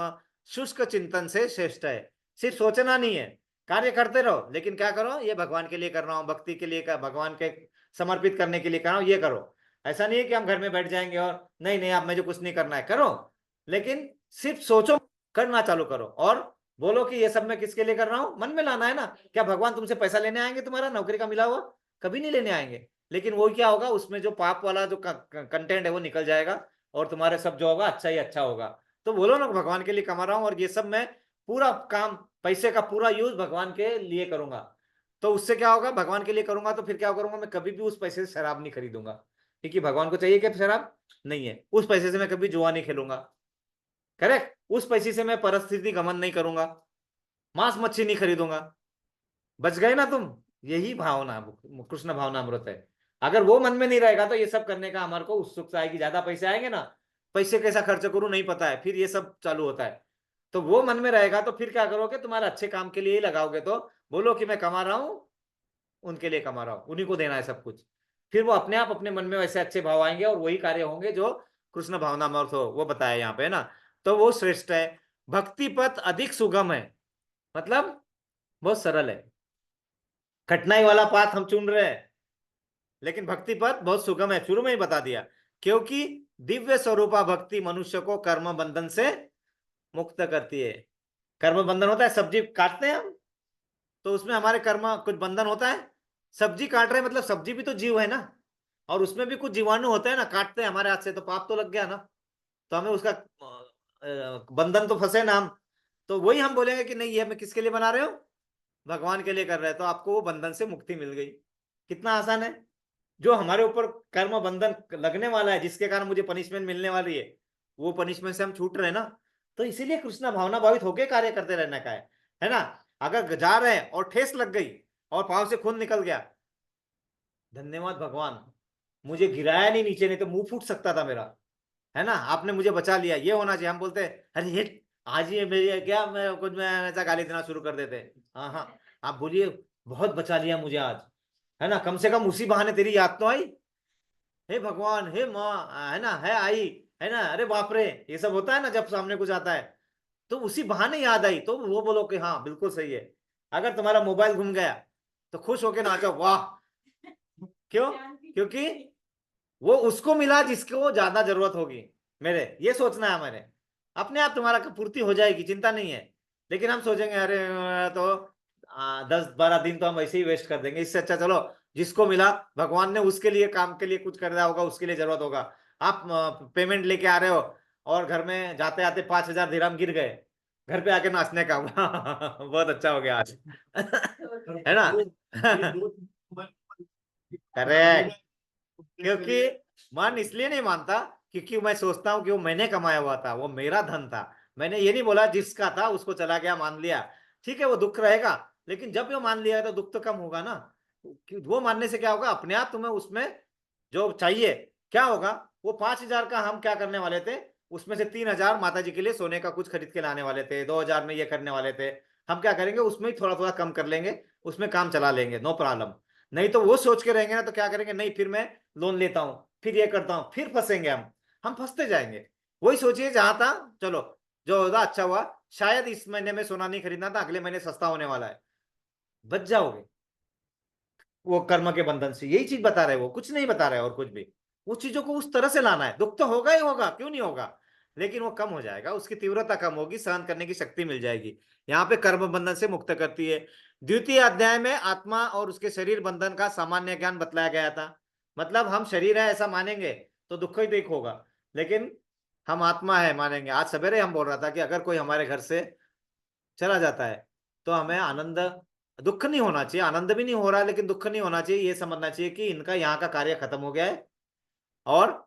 A: शुष्क चिंतन से श्रेष्ठ है। सिर्फ सोचना नहीं है, कार्य करते रहो, लेकिन क्या करो? ये भगवान के लिए कर रहा हूँ, भक्ति के लिए, भगवान के समर्पित करने के लिए कर रहा हूँ, ये करो। ऐसा नहीं है कि हम घर में बैठ जाएंगे और नहीं नहीं आप मुझे कुछ नहीं करना है, करो, लेकिन सिर्फ सोचो, करना चालू करो, और बोलो कि ये सब मैं किसके लिए कर रहा हूं। मन में लाना है ना। क्या भगवान तुमसे पैसा लेने आएंगे? तुम्हारा नौकरी का मिला हुआ कभी नहीं लेने आएंगे। लेकिन वो क्या होगा, उसमें जो पाप वाला जो कंटेंट है वो निकल जाएगा, और तुम्हारे सब जो होगा अच्छा ही अच्छा होगा। तो बोलो ना, भगवान के लिए कमा रहा हूं, और ये सब मैं पूरा काम, पैसे का पूरा यूज भगवान के लिए करूंगा। तो उससे क्या होगा? भगवान के लिए करूंगा तो फिर क्या करूंगा? मैं कभी भी उस पैसे से शराब नहीं खरीदूंगा, क्योंकि भगवान को चाहिए कि शराब नहीं है। उस पैसे से मैं कभी जुआ नहीं खेलूंगा, करेक्ट। उस पैसे से मैं परिस्थिति घमंड नहीं करूंगा, मांस मच्छी नहीं खरीदूंगा। बच गए ना तुम। यही भावना कृष्ण भावनामृत है। अगर वो मन में नहीं रहेगा तो ये सब करने का हमारे को उत्सुकता आएगी। ज्यादा पैसे आएंगे ना, पैसे कैसा खर्च करूं नहीं पता है, फिर ये सब चालू होता है। तो वो मन में रहेगा तो फिर क्या करोगे? तुम्हारे अच्छे काम के लिए ही लगाओगे। तो बोलो कि मैं कमा रहा हूं, उनके लिए कमा रहा हूं, उन्हीं को देना है सब कुछ। फिर वो अपने आप अपने मन में वैसे अच्छे भाव आएंगे, और वही कार्य होंगे जो कृष्ण भावनामृत हो वो बताया यहाँ पे, है ना। तो वो श्रेष्ठ है। भक्ति पथ अधिक सुगम है, मतलब बहुत सरल है। कठिनाई वाला पाथ हम चुन रहे हैं, लेकिन भक्ति पथ बहुत सुगम है, शुरू में ही बता दिया। क्योंकि दिव्य स्वरूपा भक्ति मनुष्य को कर्म बंधन से मुक्त करती है। कर्म बंधन होता है, सब्जी काटते हैं हम, तो उसमें हमारे कर्म कुछ बंधन होता है। सब्जी काट रहे हैं मतलब सब्जी भी तो जीव है ना, और उसमें भी कुछ जीवाणु होते हैं ना, काटते हैं हमारे हाथ से तो पाप तो लग गया ना। तो हमें उसका बंधन तो फंसे ना हम। तो वही हम बोलेंगे कि नहीं, ये हमें किसके लिए बना रहे हो? भगवान के लिए कर रहे हैं, तो आपको वो बंधन से मुक्ति मिल गई। कितना आसान है। जो हमारे ऊपर कर्म बंधन लगने वाला है, जिसके कारण मुझे पनिशमेंट मिलने वाली है, वो पनिशमेंट से हम छूट रहे हैं ना। तो इसीलिए कृष्णा भावना भावित होकर कार्य करते रहने का है ना। अगर जा रहे हैं और ठेस लग गई और पांव से खून निकल गया, धन्यवाद भगवान, मुझे गिराया नहीं नीचे, नहीं तो मुंह फूट सकता था मेरा, है ना। आपने मुझे बचा लिया, ये होना चाहिए। हम बोलते हैं अरे हिट, आज ही मेरी क्या, मैं कुछ में ऐसा गाली देना शुरू कर देते। हाँ हाँ, आप बोलिए बहुत बचा लिया मुझे आज, है ना। कम से कम उसी बहाने तेरी याद तो आई, हे भगवान, हे माँ, है ना, है आई, है ना। अरे बाप रे, ये सब होता है ना जब सामने कुछ आता है, तो उसी बहाने याद आई, तो वो बोलो कि हाँ बिल्कुल सही है। अगर तुम्हारा मोबाइल घूम गया तो खुश होके नाचो, वाह। क्यों? क्योंकि वो उसको मिला जिसको ज्यादा जरूरत होगी। मेरे ये सोचना है हमारे, अपने आप तुम्हारा पूर्ति हो जाएगी, चिंता नहीं है। लेकिन हम सोचेंगे अरे तो 10-12 दिन तो हम ऐसे ही वेस्ट कर देंगे, इससे अच्छा चलो जिसको मिला भगवान ने उसके लिए काम के लिए कुछ कर दिया होगा, उसके लिए जरूरत होगा। आप पेमेंट लेके आ रहे हो और घर में जाते आते 5,000 दिरहम गिर गए, घर पे आके नाचने का बहुत अच्छा हो गया आज है ना करेक्ट। क्योंकि मन इसलिए नहीं मानता क्योंकि मैं सोचता हूँ कि वो मैंने कमाया हुआ था, वो मेरा धन था। मैंने ये नहीं बोला जिसका था उसको चला गया मान लिया, ठीक है वो दुख रहेगा, लेकिन जब वो मान लिया तो दुख तो कम होगा ना। वो मानने से क्या होगा, अपने आप तुम्हें उसमें जो चाहिए क्या होगा। वो 5,000 का हम क्या करने वाले थे, उसमें से 3,000 माता जी के लिए सोने का कुछ खरीद के लाने वाले थे, 2,000 में ये करने वाले थे। हम क्या करेंगे, उसमें ही थोड़ा थोड़ा कम कर लेंगे, उसमें काम चला लेंगे, नो प्रॉब्लम। नहीं तो वो सोच के रहेंगे ना तो क्या करेंगे, नहीं फिर मैं लोन लेता हूं, फिर ये करता हूं, फिर फंसेंगे हम फंसते जाएंगे। वही सोचिए जहां था, चलो जो होगा अच्छा हुआ, शायद इस महीने में सोना नहीं खरीदना था, अगले महीने सस्ता होने वाला है, बच जाओगे वो कर्म के बंधन से। यही चीज बता रहे, वो कुछ नहीं बता रहे और कुछ भी। उस चीजों को उस तरह से लाना है, दुख तो होगा ही होगा, क्यों नहीं होगा, लेकिन वो कम हो जाएगा, उसकी तीव्रता कम होगी, सहन करने की शक्ति मिल जाएगी। यहाँ पे कर्म बंधन से मुक्त करती है। द्वितीय अध्याय में आत्मा और उसके शरीर बंधन का सामान्य ज्ञान बतलाया गया था। मतलब हम शरीर है ऐसा मानेंगे तो दुख ही दुख होगा, लेकिन हम आत्मा है मानेंगे। आज सवेरे हम बोल रहा था कि अगर कोई हमारे घर से चला जाता है तो हमें आनंद, दुख नहीं होना चाहिए, आनंद भी नहीं हो रहा है लेकिन दुख नहीं होना चाहिए, ये समझना चाहिए कि इनका यहाँ का कार्य खत्म हो गया है और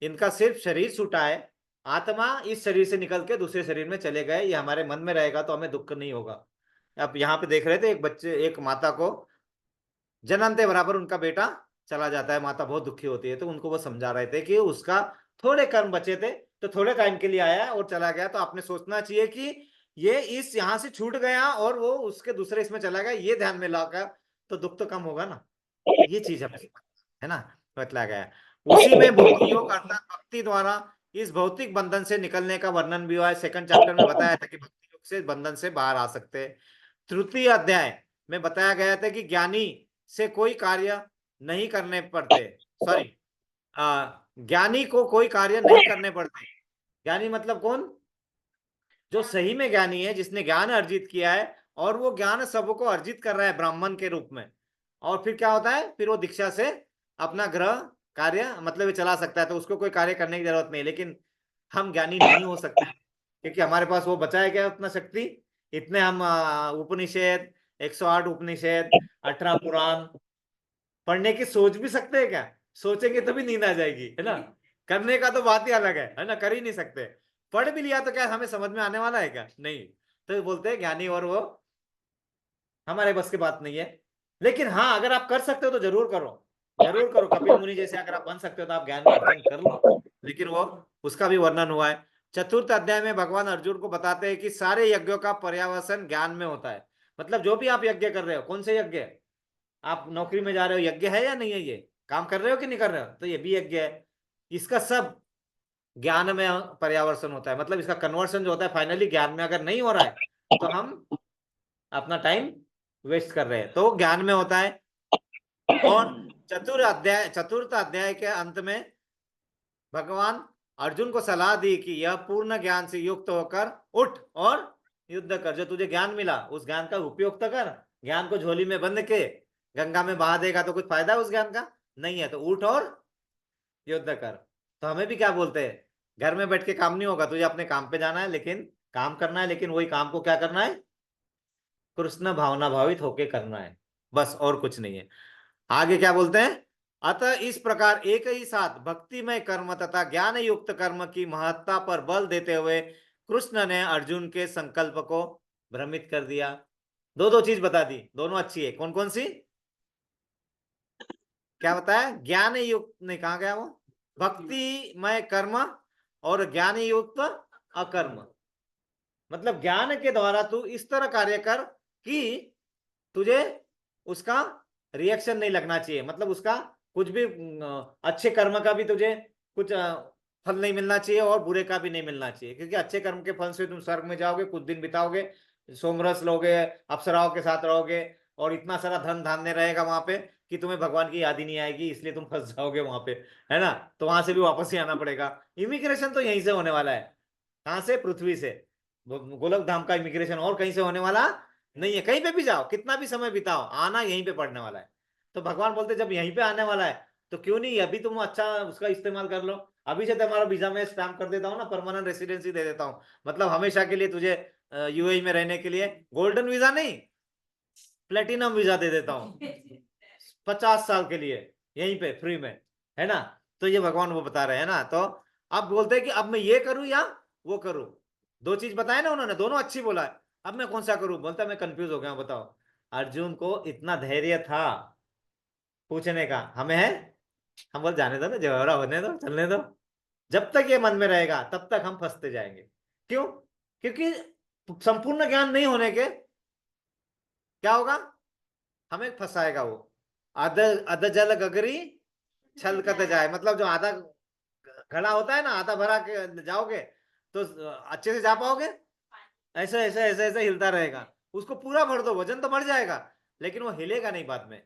A: इनका सिर्फ शरीर छूटा है, आत्मा इस शरीर से निकल के दूसरे शरीर में चले गए, ये हमारे मन में रहेगा तो हमें दुख नहीं होगा। अब यहाँ पे देख रहे थे एक बच्चे, एक माता को जन्मते बराबर उनका बेटा चला जाता है, माता बहुत दुखी होती है, तो उनको वो समझा रहे थे कि उसका थोड़े कर्म बचे थे तो थोड़े टाइम के लिए आया और चला गया, तो आपने सोचना चाहिए कि ये इस यहाँ से छूट गया और वो उसके दूसरे इसमें चला गया, ये ध्यान में लाकर तो दुख तो कम होगा ना। ये चीज है ना, बतलाया गया। उसी में भक्ति योग अर्थात भक्ति द्वारा इस भौतिक बंधन से निकलने का वर्णन भी हुआ है। सेकंड चैप्टर में बताया था कि भक्ति योग से बंधन से बाहर आ सकते हैं। तृतीय अध्याय में बताया गया था कि ज्ञानी से कोई कार्य नहीं करने पड़ते, सॉरी, ज्ञानी को कोई कार्य नहीं करने पड़ते। ज्ञानी मतलब कौन, जो सही में ज्ञानी है, जिसने ज्ञान अर्जित किया है और वो ज्ञान सबको अर्जित कर रहा है ब्राह्मण के रूप में। और फिर क्या होता है, फिर वो दीक्षा से अपना ग्रह कार्य मतलब ये चला सकता है, तो उसको कोई कार्य करने की जरूरत नहीं। लेकिन हम ज्ञानी नहीं हो सकते क्योंकि हमारे पास वो बचा है क्या उतना शक्ति, इतने हम उपनिषद 108 उपनिषद 18 पुराण पढ़ने की सोच भी सकते हैं क्या, सोचेंगे तो भी नींद आ जाएगी, है ना। करने का तो बात ही अलग है ना, कर ही नहीं सकते। पढ़ भी लिया तो क्या हमें समझ में आने वाला है क्या, नहीं। तो बोलते हैं ज्ञानी और वो हमारे बस की बात नहीं है। लेकिन हाँ अगर आप कर सकते हो तो जरूर करो, जरूर करो। कपिल मुनि जैसे अगर आप बन सकते हो तो आप ज्ञान का अर्जन कर लो, लेकिन वो उसका भी वर्णन हुआ है। चतुर्थ अध्याय में भगवान अर्जुन को बताते हैं कि सारे यज्ञों का पर्यावसन ज्ञान में होता है। मतलब जो भी आप यज्ञ कर रहे हो, कौन से यज्ञ, आप नौकरी में जा रहे हो, यज्ञ है या नहीं है, ये काम कर रहे हो कि नहीं कर रहे हो, तो ये भी यज्ञ है। इसका सब ज्ञान में पर्यावर्सन होता है, मतलब इसका कन्वर्सन जो होता है फाइनली ज्ञान में। अगर नहीं हो रहा है तो हम अपना टाइम वेस्ट कर रहे हैं, तो ज्ञान में होता है। और चतुर्थ अध्याय के अंत में भगवान अर्जुन को सलाह दी कि यह पूर्ण ज्ञान से युक्त होकर उठ और युद्ध कर। जो तुझे ज्ञान मिला उस ज्ञान का उपयोग तो कर, ज्ञान को झोली में बंद के गंगा में बहा देगा तो कुछ फायदा उस ज्ञान का नहीं है, तो उठ और युद्ध कर। तो हमें भी क्या बोलते हैं, घर में बैठ के काम नहीं होगा, तुझे अपने काम पे जाना है, लेकिन काम करना है, लेकिन वही काम को क्या करना है, कृष्ण भावना भावित होके करना है, बस और कुछ नहीं है। आगे क्या बोलते हैं, अतः इस प्रकार एक ही साथ भक्तिमय कर्म तथा ज्ञान युक्त कर्म की महत्ता पर बल देते हुए कृष्ण ने अर्जुन के संकल्प को भ्रमित कर दिया। दो दो चीज बता दी, दोनों अच्छी है। कौन कौन सी, क्या बताया, ज्ञान युक्त नहीं, कहा गया वो, भक्तिमय कर्म और ज्ञान युक्त अकर्म। मतलब ज्ञान के द्वारा तू इस तरह कार्य कर कि तुझे उसका रिएक्शन नहीं लगना चाहिए, मतलब उसका कुछ भी अच्छे कर्म का भी तुझे कुछ फल नहीं मिलना चाहिए और बुरे का भी नहीं मिलना चाहिए, क्योंकि अच्छे कर्म के फल से तुम स्वर्ग में जाओगे, कुछ दिन बिताओगे, सोमरस लोगे, अप्सराओं के साथ रहोगे और इतना सारा धन धान्य रहेगा वहां पे कि तुम्हें भगवान की याद ही नहीं आएगी, इसलिए तुम फंस जाओगे वहां पे, है ना। तो वहां से भी वापस ही आना पड़ेगा। इमिग्रेशन तो यहीं से होने वाला है, कहां से, पृथ्वी से। गोलक धाम का इमिग्रेशन और कहीं से होने वाला नहीं है। कहीं पे भी जाओ, कितना भी समय बिताओ, आना यहीं पे पड़ने वाला है। तो भगवान बोलते जब यहीं पे आने वाला है तो क्यों नहीं अभी तुम अच्छा उसका इस्तेमाल कर लो, अभी से तुम्हारा वीजा में स्टैम्प कर देता हूँ ना, परमानेंट रेसिडेंसी दे देता हूँ, मतलब हमेशा के लिए तुझे यूएई में रहने के लिए गोल्डन वीजा नहीं प्लेटिनम वीजा दे देता हूँ 50 साल के लिए यहीं पे फ्री में, है ना। तो ये भगवान वो बता रहे हैं ना। तो अब बोलते हैं कि अब मैं ये करूं या वो करूं, दो चीज बताए ना उन्होंने, दोनों अच्छी बोला है, अब मैं कौन सा करूं, बोलता मैं कंफ्यूज हो गया हूं, बताओ। अर्जुन को इतना धैर्य था पूछने का, हमें है, हम बोल जाने दो ना, जवाहरा होने दो, चलने दो, जब तक ये मन में रहेगा तब तक हम फंसते जाएंगे। क्यों? क्योंकि संपूर्ण ज्ञान नहीं होने के क्या होगा, हमें फंसाएगा वो। अध अध जल गगरी छलकत जाए, मतलब जो आधा घड़ा होता है ना, आधा भरा के जाओगे तो अच्छे से जा पाओगे, ऐसे ऐसे ऐसे ऐसे हिलता रहेगा, उसको पूरा भर दो वजन तो बढ़ जाएगा लेकिन वो हिलेगा नहीं बाद में।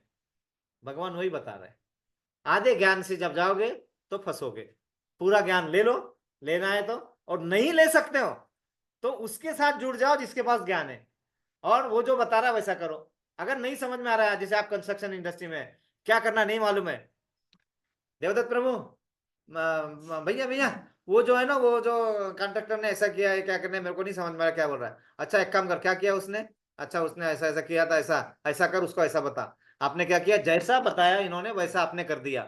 A: भगवान वही बता रहे हैं, आधे ज्ञान से जब जाओगे तो फंसोगे, पूरा ज्ञान ले लो, लेना है तो, और नहीं ले सकते हो तो उसके साथ जुड़ जाओ जिसके पास ज्ञान है, और वो जो बता रहा है वैसा करो। अगर नहीं समझ में आ रहा है, जैसे आप कंस्ट्रक्शन इंडस्ट्री में क्या करना नहीं मालूम है, देवदत्त प्रभु भैया भैया वो जो है ना, वो जो कॉन्ट्रैक्टर ने ऐसा किया है, क्या करना है मेरे को नहीं समझ में आ रहा, क्या बोल रहा है, अच्छा एक काम कर, क्या किया उसने, अच्छा उसने ऐसा ऐसा किया था, ऐसा ऐसा कर, उसको ऐसा बता, आपने क्या किया, जैसा बताया इन्होंने वैसा आपने कर दिया,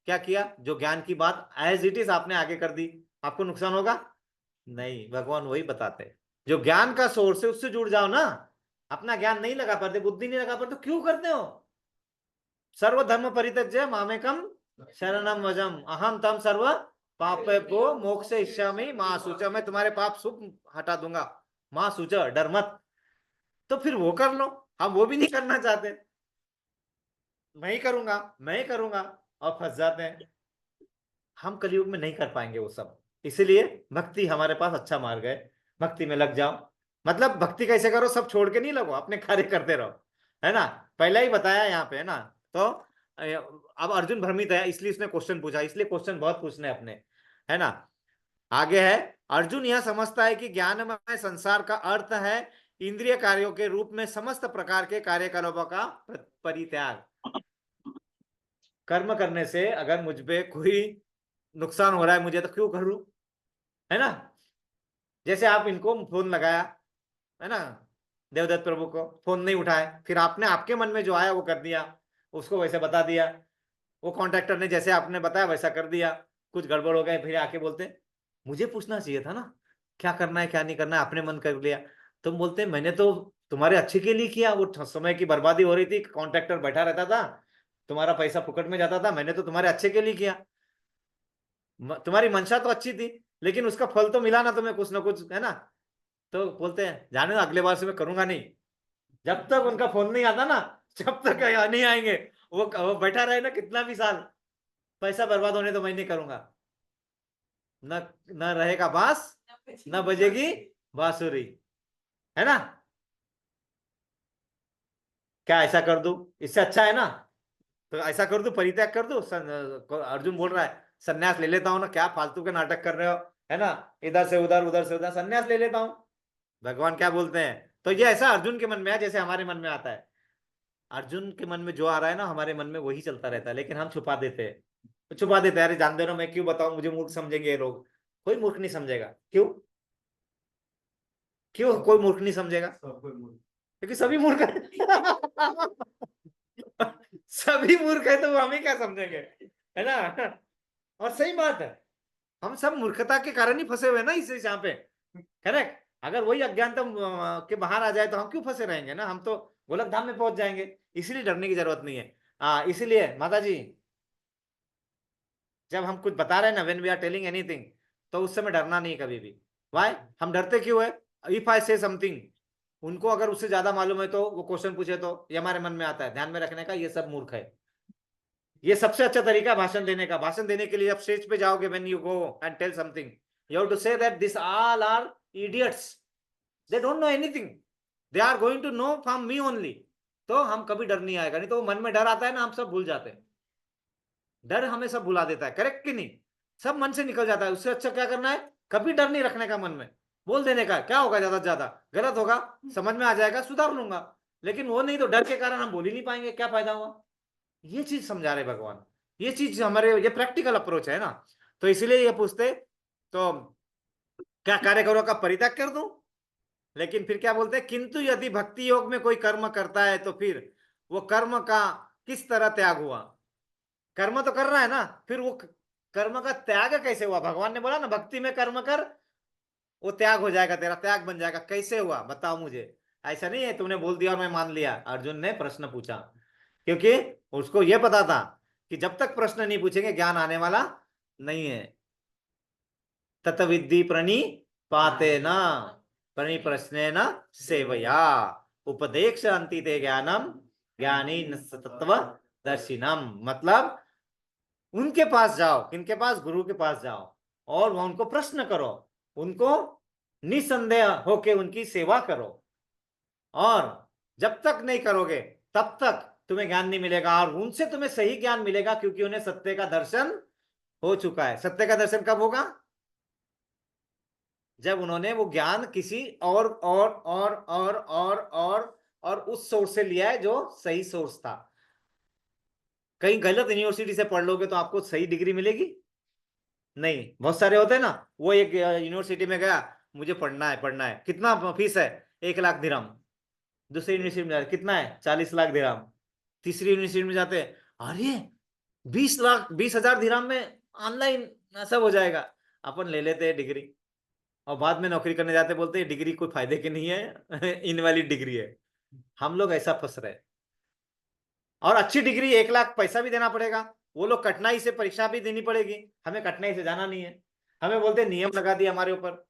A: क्या किया, जो ज्ञान की बात एज इट इज आपने आगे कर दी, आपको नुकसान होगा नहीं। भगवान वही बताते हैं, जो ज्ञान का सोर्स है उससे जुड़ जाओ ना, अपना ज्ञान नहीं लगा पाते, बुद्धि नहीं लगा पाते, तो क्यों करते हो। सर्वधर्म परित्यज्य मामेकम शरणम वजम अहम तम सर्व पापेभ्यो मोक्षयिष्यामि मां शुच, मैं तुम्हारे पाप सुख हटा दूंगा, मां शुच, डर मत। तो फिर वो कर लो, हम वो भी नहीं करना चाहते, मैं ही करूंगा मैं ही करूंगा, और फंस जाते हैं। हम कलयुग में नहीं कर पाएंगे वो सब, इसीलिए भक्ति हमारे पास अच्छा मार्ग है, भक्ति में लग जाओ। मतलब भक्ति कैसे करो, सब छोड़ के नहीं लगो, अपने कार्य करते रहो, है ना, पहले ही बताया यहाँ पे, है ना। तो अब अर्जुन भ्रमित है इसलिए उसने क्वेश्चन पूछा, इसलिए क्वेश्चन बहुत पूछने अपने, है ना। आगे है, अर्जुन यह समझता है कि ज्ञानमय संसार का अर्थ है इंद्रिय कार्यों के रूप में समस्त प्रकार के कार्यकलापों का परित्याग। कर्म करने से अगर मुझ पे कोई नुकसान हो रहा है मुझे तो क्यों करूं, है ना। जैसे आप इनको फोन लगाया, है ना, देवदत्त प्रभु को फोन नहीं उठाए, फिर आपने आपके मन में जो आया वो कर दिया, उसको वैसे बता दिया, वो कॉन्ट्रैक्टर ने जैसे आपने बताया वैसा कर दिया, कुछ गड़बड़ हो गए, फिर आके बोलते मुझे पूछना चाहिए था ना क्या करना है क्या नहीं करना है, आपने मन कर लिया। तुम बोलते मैंने तो तुम्हारे अच्छे के लिए किया, वो समय की बर्बादी हो रही थी, कॉन्ट्रैक्टर बैठा रहता था, तुम्हारा पैसा फुकट में जाता था, मैंने तो तुम्हारे अच्छे के लिए किया, तुम्हारी मंशा तो अच्छी थी लेकिन उसका फल तो मिला ना तुम्हें कुछ ना कुछ, है ना। तो बोलते हैं जाने दो, अगले बार से मैं करूंगा नहीं, जब तक उनका फोन नहीं आता ना, जब तक नहीं आएंगे, वो बैठा रहे ना कितना भी साल, पैसा बर्बाद होने तो मैं नहीं करूंगा, न न रहेगा बांस न बजेगी बांसुरी, है ना। क्या ऐसा कर दूं, इससे अच्छा है ना, तो ऐसा कर दूं, परित्याग कर दूं। अर्जुन बोल रहा है सन्यास ले लेता हूं ना, क्या फालतू के नाटक कर रहे हो, है ना, इधर से उधर उधर सन्यास ले लेता हूं। भगवान क्या बोलते हैं, तो ये ऐसा अर्जुन के मन में है जैसे हमारे मन में आता है, अर्जुन के मन में जो आ रहा है ना हमारे मन में वही चलता रहता है, लेकिन हम छुपा देते हैं, तो छुपा देते हैं, अरे जान दे रहा मैं क्यों बताऊं, मुझे मूर्ख समझेंगे ये लोग, कोई मूर्ख नहीं समझेगा, क्यों, क्यों कोई मूर्ख नहीं समझेगा, क्योंकि सभी मूर्ख है सभी मूर्ख है तो वो हमें क्या समझेंगे, है ना। और सही बात है, हम सब मूर्खता के कारण ही फंसे हुए हैं ना इस यहाँ पे, करेक्ट। अगर वही अज्ञानता के बाहर आ जाए तो हम क्यों फंसे रहेंगे ना, हम तो गोलक धाम में पहुंच जाएंगे, इसलिए डरने की जरूरत नहीं है। इसीलिए माता जी जब हम कुछ बता रहे हैं ना, when we are telling anything, तो उस समय डरना नहीं कभी भी। वाई, हम डरते क्यों है, इफ आई से समथिंग, उनको अगर उससे ज्यादा मालूम है तो वो क्वेश्चन पूछे तो ये हमारे मन में आता है, ध्यान में रखने का, ये सब मूर्ख है। ये सबसे अच्छा तरीका भाषण देने का, भाषण देने के लिए जब स्टेज पे जाओगे, when you go and tell something, you have to say that this all are idiots, they don't know anything, they are going to know from me only. तो हम कभी डर नहीं आएगा, नहीं तो मन में डर आता है ना, हम सब भूल जाते हैं, डर हमें सब भुला देता है, करेक्ट कि नहीं, सब मन से निकल जाता है। उससे अच्छा क्या करना है, कभी डर नहीं रखने का मन में, बोल देने का, क्या होगा ज्यादा से ज्यादा, गलत होगा समझ में आ जाएगा, सुधार लूंगा, लेकिन वो नहीं तो डर के कारण हम बोल ही नहीं पाएंगे, क्या फायदा हुआ। ये चीज समझा रहे भगवान, ये चीज हमारे, ये प्रैक्टिकल अप्रोच है ना। तो इसलिए ये पूछते तो क्या कार्य करो का परित्याग कर दूं, लेकिन फिर क्या बोलते हैं, किंतु यदि भक्ति योग में कोई कर्म करता है तो फिर वो कर्म का किस तरह त्याग हुआ। कर्म तो कर रहा है ना, फिर वो कर्म का त्याग कैसे हुआ। भगवान ने बोला ना भक्ति में कर्म कर, वो त्याग हो जाएगा, तेरा त्याग बन जाएगा। कैसे हुआ बताओ मुझे। ऐसा नहीं है तुमने बोल दिया और मैं मान लिया। अर्जुन ने प्रश्न पूछा क्योंकि उसको यह पता था कि जब तक प्रश्न नहीं पूछेंगे ज्ञान आने वाला नहीं है। तत्विद्धि प्रणिपाते न प्रणिप्रश्नेन सेवया उपदेक्षन्ति ते ज्ञानम ज्ञानी तत्व दर्शिनम। मतलब उनके पास जाओ, किनके पास, गुरु के पास जाओ और वह उनको प्रश्न करो, उनको निसंदेह होके उनकी सेवा करो। और जब तक नहीं करोगे तब तक तुम्हें ज्ञान नहीं मिलेगा, और उनसे तुम्हें सही ज्ञान मिलेगा क्योंकि उन्हें सत्य का दर्शन हो चुका है। सत्य का दर्शन कब होगा, जब उन्होंने वो ज्ञान किसी और उस सोर्स से लिया है जो सही सोर्स था। कहीं गलत यूनिवर्सिटी से पढ़ लोगे तो आपको सही डिग्री मिलेगी नहीं। बहुत सारे होते हैं ना, वो एक यूनिवर्सिटी में गया, मुझे पढ़ना है, कितना फीस है, 1 लाख दिरहम। दूसरी यूनिवर्सिटी में जाते कितना है, 40 लाख दिरहम। तीसरी यूनिवर्सिटी में जाते अरे 20 लाख 20,000 दिरहम में ऑनलाइन सब हो जाएगा। अपन ले लेते हैं डिग्री और बाद में नौकरी करने जाते बोलते हैं डिग्री कोई फायदे की नहीं है इनवैलिड डिग्री है। हम लोग ऐसा फंस रहे। और अच्छी डिग्री 1 लाख पैसा भी देना पड़ेगा, वो लोग कठिनाई से परीक्षा भी देनी पड़ेगी। हमें कठिनाई से जाना नहीं है। हमें बोलते नियम लगा दिया हमारे ऊपर,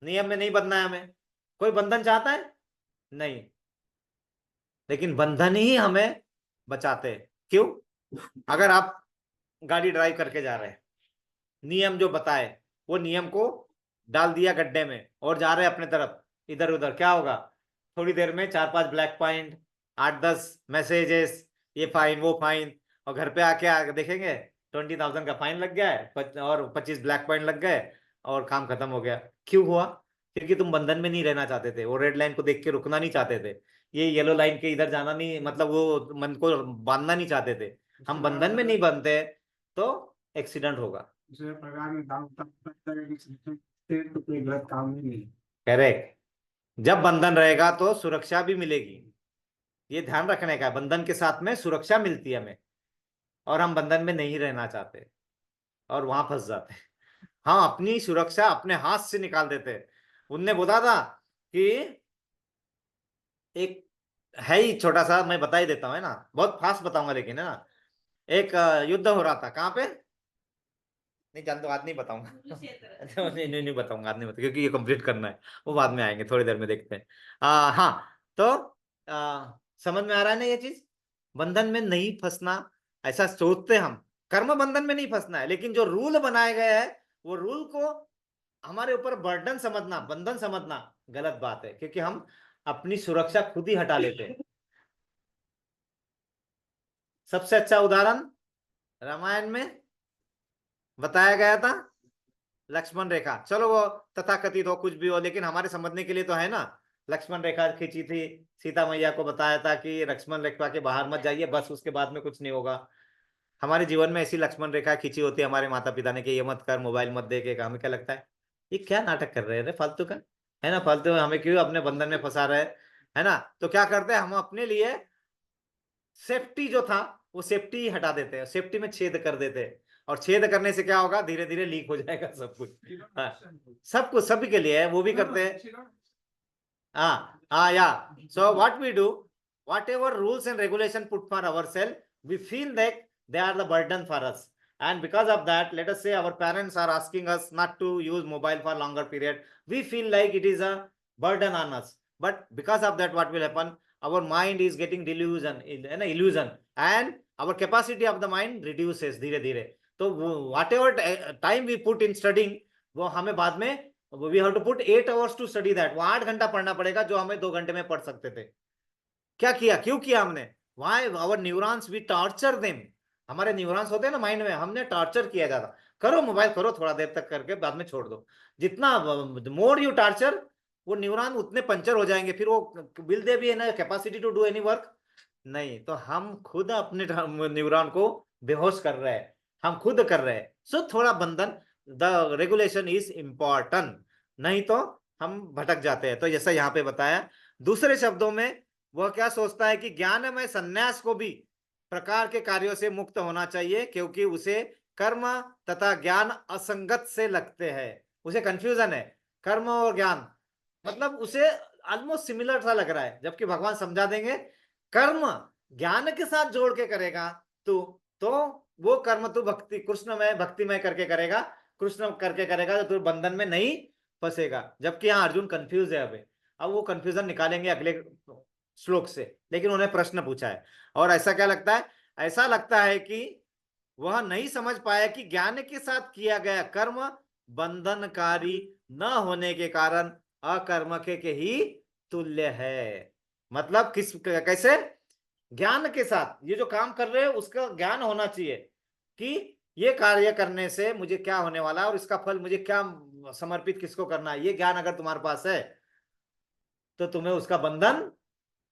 A: नियम में नहीं बंधना है हमें। कोई बंधन चाहता है नहीं, लेकिन बंधन ही हमें बचाते हैं। क्यों, अगर आप गाड़ी ड्राइव करके जा रहे हैं, नियम जो बताए वो नियम को डाल दिया गड्ढे में और जा रहे हैं अपने तरफ इधर उधर, क्या होगा, थोड़ी देर में 4-5 ब्लैक पॉइंट, 8-10 मैसेजेस, ये फाइन वो फाइन, और घर पे आके देखेंगे 20,000 का फाइन लग गया है और 25 ब्लैक पॉइंट लग गए और काम खत्म हो गया। क्यों हुआ, क्योंकि तुम बंधन में नहीं रहना चाहते थे, वो रेड लाइन को देख के रुकना नहीं चाहते थे, ये येलो लाइन के इधर जाना नहीं, मतलब वो मन को बांधना नहीं चाहते थे। हम बंधन में नहीं बनते तो एक्सीडेंट होगा।
E: दूसरे प्रकार में दाम तक तो कोई गलत काम नहीं है।
A: करेक्ट। जब बंधन रहेगा तो सुरक्षा भी मिलेगी, ये ध्यान रखने का है। बंधन के साथ में सुरक्षा मिलती है हमें, और हम बंधन में नहीं रहना चाहते और वहां फंस जाते हैं। हाँ, अपनी सुरक्षा अपने हाथ से निकाल देते हैं। उनने बोला था कि एक है ही छोटा सा, मैं बता ही देता हूँ, है ना, बहुत फास्ट बताऊंगा लेकिन, है ना। एक युद्ध हो रहा था, कहाँ पे नहीं जानते, आज नहीं बताऊंगा नहीं बताऊंगा, आज नहीं बताऊंगा क्योंकि ये कंप्लीट करना है, वो बाद में आएंगे, थोड़ी देर में देखते हैं। हाँ, तो समझ में आ रहा है ना ये चीज, बंधन में नहीं फंसना ऐसा सोचते हम, कर्म बंधन में नहीं फंसना है, लेकिन जो रूल बनाए गए हैं वो रूल को हमारे ऊपर बर्डन समझना, बंधन समझना गलत बात है, क्योंकि हम अपनी सुरक्षा खुद ही हटा लेते हैं। सबसे अच्छा उदाहरण रामायण में बताया गया था लक्ष्मण रेखा। चलो वो तथाकथित हो कुछ भी हो, लेकिन हमारे समझने के लिए तो है ना। लक्ष्मण रेखा खींची थी, सीता मैया को बताया था कि लक्ष्मण रेखा के बाहर मत जाइए, बस उसके बाद में कुछ नहीं होगा। हमारे जीवन में ऐसी लक्ष्मण रेखा खींची होती है हमारे माता पिता ने कि ये मत कर, मोबाइल मत देखे। हमें क्या लगता है ये क्या नाटक कर रहे हैं फालतू का, है ना, फालतू हमें क्यों अपने बंधन में फंसा रहे, है ना। तो क्या करते हैं हम, अपने लिए सेफ्टी जो था वो सेफ्टी हटा देते हैं, सेफ्टी में छेद कर देते हैं, और छेद करने से क्या होगा, धीरे धीरे लीक हो जाएगा सब कुछ। सब कुछ सभी के लिए है, वो भी करते हैं। Yeah. So what we do, whatever rules and regulation put for ourselves, we feel that they are the burden for us. And because of that, let us say our parents are asking us not to use mobile for longer period. We feel like it is a burden on us. But because of that, what will happen? Our mind is getting illusion, and our capacity of the mind reduces धीरे धीरे. तो whatever time we put in studying, वो हमें बाद में we have to put 8 hours to study that. वो 8 घंटा पढ़ना पड़ेगा जो हमें 2 घंटे में पढ़ सकते थे। क्या किया, क्यों किया हमने? Why our neurons we torture them. हमारे न्यूरॉन्स होते हैं ना माइंड में, हमने टॉर्चर किया जाता। करो मोबाइल, करो थोड़ा देर तक करके बाद में छोड़ दो। जितना मोर यू टॉर्चर, वो न्यूरॉन उतने पंचर हो जाएंगे, फिर वो विल दे भी है ना capacity to do any work, नहीं, तो हम खुद अपने न्यूरॉन को बेहोश कर रहे हैं, हम खुद कर रहे हैं। सो थोड़ा बंधन, द रेगुलेशन इज इम्पॉर्टेंट, नहीं तो हम भटक जाते हैं। तो जैसा यहाँ पे बताया, दूसरे शब्दों में वह क्या सोचता है कि ज्ञानमय सन्यास को भी प्रकार के कार्यों से मुक्त होना चाहिए, क्योंकि उसे कर्म तथा ज्ञान असंगत से लगते हैं। उसे कंफ्यूजन है कर्म और ज्ञान, मतलब उसे ऑलमोस्ट सिमिलर सा लग रहा है, जबकि भगवान समझा देंगे कर्म ज्ञान के साथ जोड़ के करेगा तो वो कर्म तू भक्ति कृष्णमय भक्तिमय करके करेगा, कृष्ण करके करेगा, तो तू बंधन में नहीं फंसेगा। जबकि यहाँ अर्जुन कंफ्यूज है। अब वो कंफ्यूजन निकालेंगे अगले श्लोक से, लेकिन उन्हें प्रश्न पूछा है। और ऐसा क्या लगता है, ऐसा लगता है कि वह नहीं समझ पाया कि ज्ञान के साथ किया गया कर्म बंधनकारी न होने के कारण अकर्म के ही तुल्य है। मतलब किस कैसे, ज्ञान के साथ ये जो काम कर रहे हैं उसका ज्ञान होना चाहिए कि ये कार्य करने से मुझे क्या होने वाला है और इसका फल मुझे क्या समर्पित किसको करना है। ये ज्ञान अगर तुम्हारे पास है तो तुम्हें उसका बंधन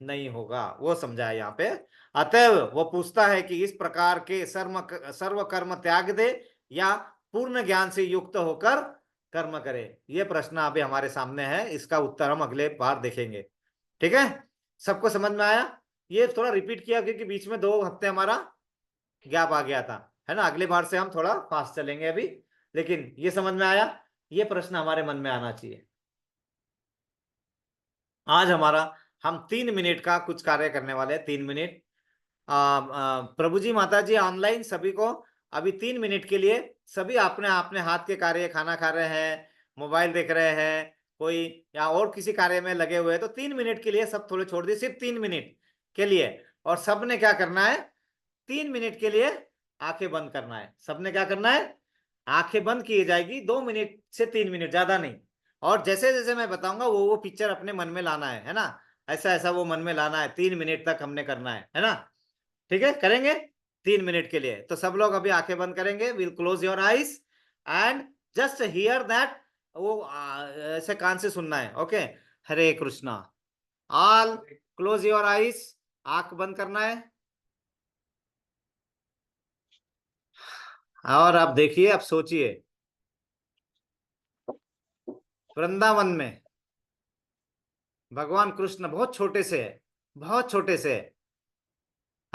A: नहीं होगा, वो समझा है यहाँ पे। अतएव वो पूछता है कि इस प्रकार के सर्व कर्म त्याग दे या पूर्ण ज्ञान से युक्त होकर कर्म करे। ये प्रश्न अभी हमारे सामने है, इसका उत्तर हम अगले बार देखेंगे। ठीक है, सबको समझ में आया? ये थोड़ा रिपीट किया क्योंकि बीच में 2 हफ्ते हमारा गैप आ गया था, है ना। अगली बार से हम थोड़ा फास्ट चलेंगे अभी, लेकिन ये समझ में आया, ये प्रश्न हमारे मन में आना चाहिए। आज हमारा हम 3 मिनट का कुछ कार्य करने वाले हैं, 3 मिनट। प्रभु जी माता जी ऑनलाइन सभी को अभी 3 मिनट के लिए सभी अपने अपने हाथ के कार्य, खाना खा रहे हैं, मोबाइल देख रहे हैं, कोई या और किसी कार्य में लगे हुए हैं, तो 3 मिनट के लिए सब थोड़े छोड़ दिए, सिर्फ 3 मिनट के लिए। और सबने क्या करना है, 3 मिनट के लिए आंखें बंद करना है। सबने क्या करना है, आंखें बंद की जाएगी 2 मिनट से 3 मिनट, ज्यादा नहीं। और जैसे जैसे मैं बताऊंगा वो पिक्चर अपने मन में लाना है ना, ऐसा ऐसा वो मन में लाना है, 3 मिनट तक हमने करना है ना। ठीक है, करेंगे 3 मिनट के लिए। तो सब लोग अभी आंखें बंद करेंगे, will close your eyes and just here that, वो ऐसे कान से सुनना है। Okay, Hare Krishna, all close your eyes, आंख बंद करना है। और आप देखिए, आप सोचिए, वृंदावन में भगवान कृष्ण बहुत छोटे से है, बहुत छोटे से है,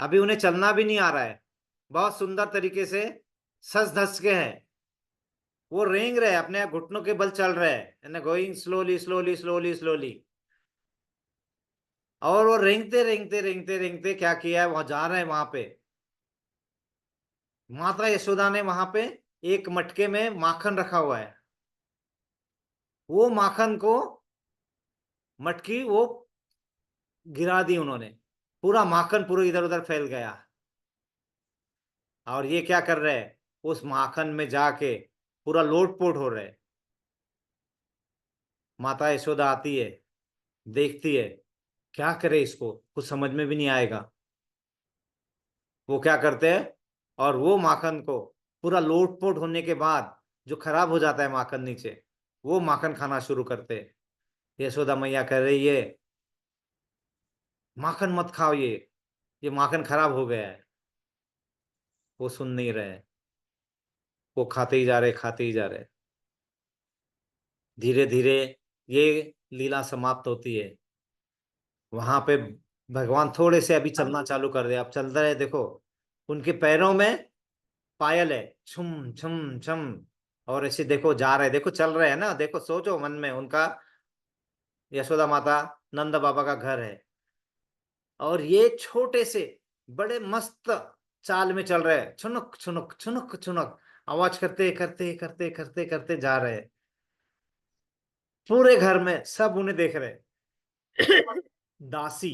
A: अभी उन्हें चलना भी नहीं आ रहा है, बहुत सुंदर तरीके से सज धज के हैं, वो रेंग रहे, अपने घुटनों के बल चल रहे हैं, going slowly slowly slowly slowly. और वो रेंगते रेंगते रेंगते रेंगते क्या किया है, वहां जा रहे हैं, वहां पे माता यशोदा ने वहां पे एक मटके में माखन रखा हुआ है, वो माखन को मटकी वो गिरा दी उन्होंने, पूरा माखन पूरा इधर उधर फैल गया। और ये क्या कर रहे हैं, उस माखन में जाके पूरा लोटपोट हो रहे। माता यशोदा आती है, देखती है, क्या करे, इसको कुछ समझ में भी नहीं आएगा। वो क्या करते हैं, और वो माखन को पूरा लोटपोट होने के बाद जो खराब हो जाता है माखन नीचे, वो माखन खाना शुरू करते हैं। यशोदा मैया कह रही है, माखन मत खाओ, ये माखन खराब हो गया है। वो सुन नहीं रहे, वो खाते ही जा रहे, खाते ही जा रहे। धीरे धीरे ये लीला समाप्त होती है। वहां पे भगवान थोड़े से अभी चलना चालू कर दे, अब चल रहे, देखो उनके पैरों में पायल है, छुम छुम छम। और ऐसे देखो जा रहे, देखो चल रहे हैं ना, देखो सोचो मन में, उनका यशोदा माता नंद बाबा का घर है, और ये छोटे से बड़े मस्त चाल में चल रहे हैं, छुनुक छुनुक छुनुक छुनुक आवाज करते करते करते करते करते जा रहे हैं। पूरे घर में सब उन्हें देख रहे हैं। दासी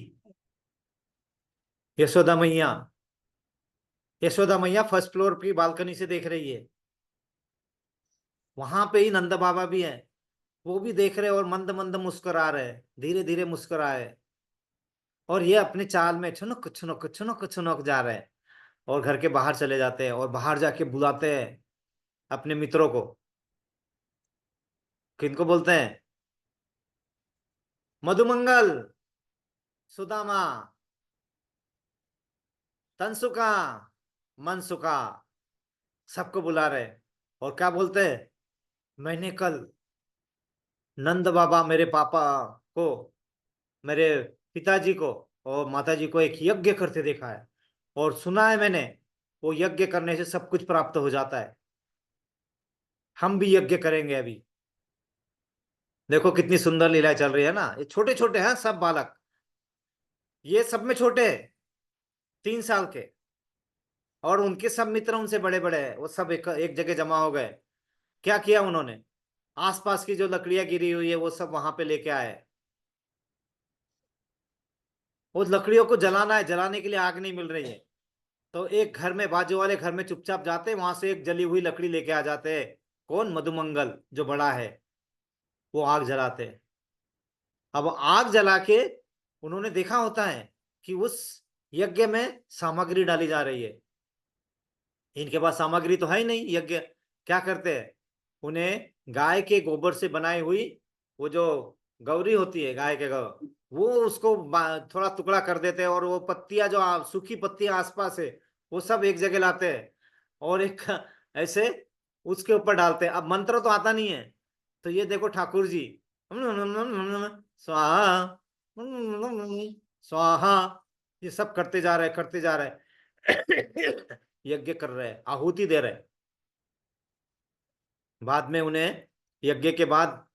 A: यशोदा मैया, यशोदा मैया फर्स्ट फ्लोर की बालकनी से देख रही है, वहां पे ही नंद बाबा भी है, वो भी देख रहे और मंद मंद मुस्कुरा रहे, धीरे धीरे मुस्कुराए। और ये अपने चाल में छुनुक छुनुक छुनुक छुनुक जा रहे हैं, और घर के बाहर चले जाते हैं, और बाहर जाके बुलाते हैं अपने मित्रों को। किनको बोलते हैं, मधुमंगल, सुदामा, तनसुका मनसुका, सबको बुला रहे। और क्या बोलते हैं, मैंने कल नंद बाबा मेरे पापा को, मेरे पिताजी को और माताजी को एक यज्ञ करते देखा है, और सुना है मैंने वो यज्ञ करने से सब कुछ प्राप्त हो जाता है। हम भी यज्ञ करेंगे अभी। देखो कितनी सुंदर लीलाएं चल रही है ना। ये छोटे छोटे हैं सब बालक, ये सब में छोटे हैं, 3 साल के, और उनके सब मित्र उनसे बड़े बड़े हैं। वो सब एक जगह जमा हो गए। क्या किया उन्होंने, आसपास की जो लकड़ियां गिरी हुई है वो सब वहां पे लेके आए। वो लकड़ियों को जलाना है, जलाने के लिए आग नहीं मिल रही है, तो एक घर में, बाजू वाले घर में चुपचाप जाते, वहां से एक जली हुई लकड़ी लेके आ जाते हैं। कौन, मधुमंगल जो बड़ा है, वो आग जलाते हैं। अब आग जला के उन्होंने देखा होता है कि उस यज्ञ में सामग्री डाली जा रही है। इनके पास सामग्री तो है ही नहीं। यज्ञ क्या करते हैं, उन्हें गाय के गोबर से बनाई हुई वो जो गौरी होती है, गाय के गौ, वो उसको थोड़ा टुकड़ा कर देते हैं, और वो पत्तियां जो सूखी पत्तियां आसपास है वो सब एक जगह लाते हैं, और एक ऐसे उसके ऊपर डालते हैं। अब मंत्र तो आता नहीं है, तो ये देखो ठाकुर जी स्वाहा स्वाहा, ये सब करते जा रहे, करते जा रहे यज्ञ कर रहे हैं, आहुति दे रहे हैं। बाद में उन्हें, यज्ञ के बाद,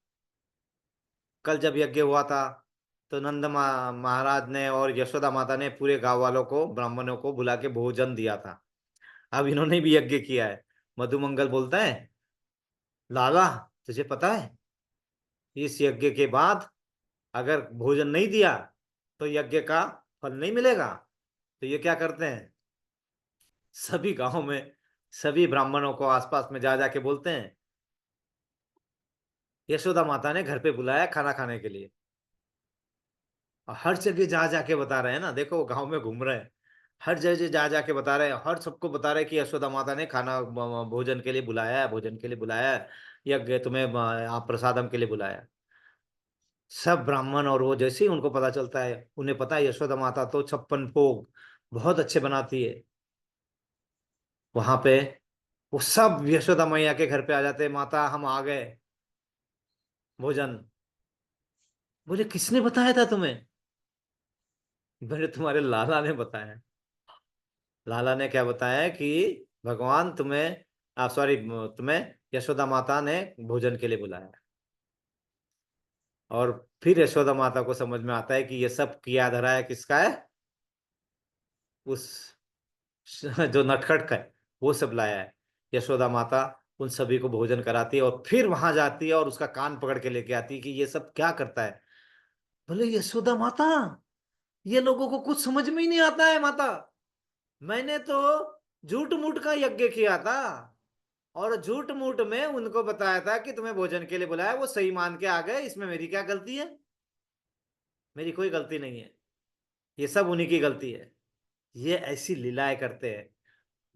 A: कल जब यज्ञ हुआ था तो नंद महाराज ने और यशोदा माता ने पूरे गांव वालों को, ब्राह्मणों को बुला के भोजन दिया था। अब इन्होंने भी यज्ञ किया है। मधुमंगल बोलता है, लाला तुझे पता है इस यज्ञ के बाद अगर भोजन नहीं दिया तो यज्ञ का फल नहीं मिलेगा। तो ये क्या करते हैं, सभी गांव में सभी ब्राह्मणों को आसपास में जा जाके बोलते हैं, यशोदा माता ने घर पे बुलाया खाना खाने के लिए। और हर जगह जा जाके बता रहे हैं ना, देखो वो गांव में घूम रहे हैं, हर जगह जा जाके बता रहे हैं, हर सबको बता रहे हैं कि यशोदा माता ने खाना भोजन के लिए बुलाया है, भोजन के लिए बुलाया है, यज्ञ तुम्हें आप प्रसादम के लिए बुलाया है। सब ब्राह्मण, और वो जैसे ही उनको पता चलता है, उन्हें पता है यशोदा माता तो 56 भोग बहुत अच्छे बनाती है, वहां पे वो सब यशोदा मैया के घर पे आ जाते हैं, माता हम आ गए, भोजन। बोले किसने बताया था तुम्हें, बोले तुम्हारे लाला ने बताया। लाला ने क्या बताया कि भगवान तुम्हें, सॉरी, तुम्हें यशोदा माता ने भोजन के लिए बुलाया। और फिर यशोदा माता को समझ में आता है कि ये सब किया धरा है किसका है, उस जो नटखट का है वो सब लाया है। यशोदा माता उन सभी को भोजन कराती है, और फिर वहां जाती है और उसका कान पकड़ के लेके आती है कि ये सब क्या करता है। बोले यशोदा माता, ये लोगों को कुछ समझ में ही नहीं आता है माता, मैंने तो झूठ मूठ का यज्ञ किया था, और झूठ मूठ में उनको बताया था कि तुम्हें भोजन के लिए बुलाया, वो सही मान के आ गए, इसमें मेरी क्या गलती है, मेरी कोई गलती नहीं है, ये सब उन्हीं की गलती है। ये ऐसी लीलाएं करते हैं,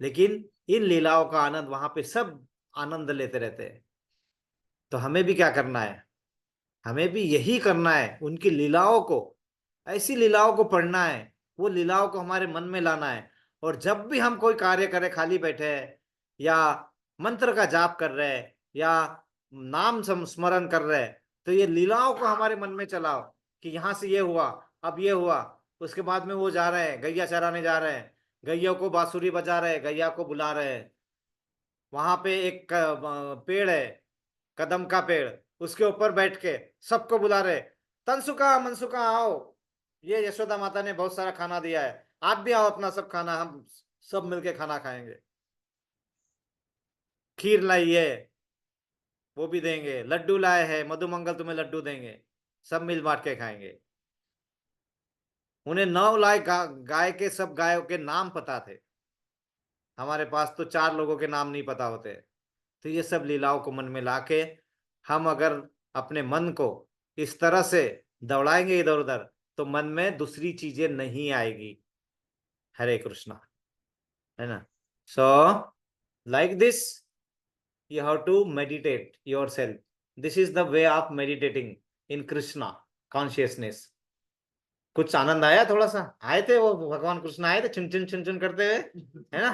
A: लेकिन इन लीलाओं का आनंद वहां पे सब आनंद लेते रहते हैं। तो हमें भी क्या करना है, हमें भी यही करना है, उनकी लीलाओं को, ऐसी लीलाओं को पढ़ना है, वो लीलाओं को हमारे मन में लाना है। और जब भी हम कोई कार्य करें, खाली बैठे हैं या मंत्र का जाप कर रहे हैं या नाम स्मरण कर रहे हैं, तो ये लीलाओं को हमारे मन में चलाओ कि यहाँ से ये हुआ, अब ये हुआ, उसके बाद में वो जा रहे हैं, गैया चराने जा रहे हैं, गैया को बांसुरी बजा रहे हैं, गैया को बुला रहे हैं। वहां पे एक पेड़ है, कदम का पेड़, उसके ऊपर बैठ के सबको बुला रहे, तनसुका मनसुका आओ, ये यशोदा माता ने बहुत सारा खाना दिया है, आप भी आओ अपना सब खाना, हम सब मिलके खाना खाएंगे। खीर लाई है, वो भी देंगे, लड्डू लाए हैं, मधुमंगल तुम्हें लड्डू देंगे, सब मिल बांट के खाएंगे। उन्हें 9 लाख गाय के, सब गायों के नाम पता थे, हमारे पास तो 4 लोगों के नाम नहीं पता होते। तो ये सब लीलाओं को मन में लाके हम अगर अपने मन को इस तरह से दौड़ाएंगे इधर उधर, तो मन में दूसरी चीजें नहीं आएगी। हरे कृष्णा, है ना। So like this you have to meditate yourself. This is the way of meditating in Krishna consciousness. कुछ आनंद आया? थोड़ा सा आए थे वो भगवान कृष्ण, आए थे चुन चुन चुन चुन करते हुए, है ना?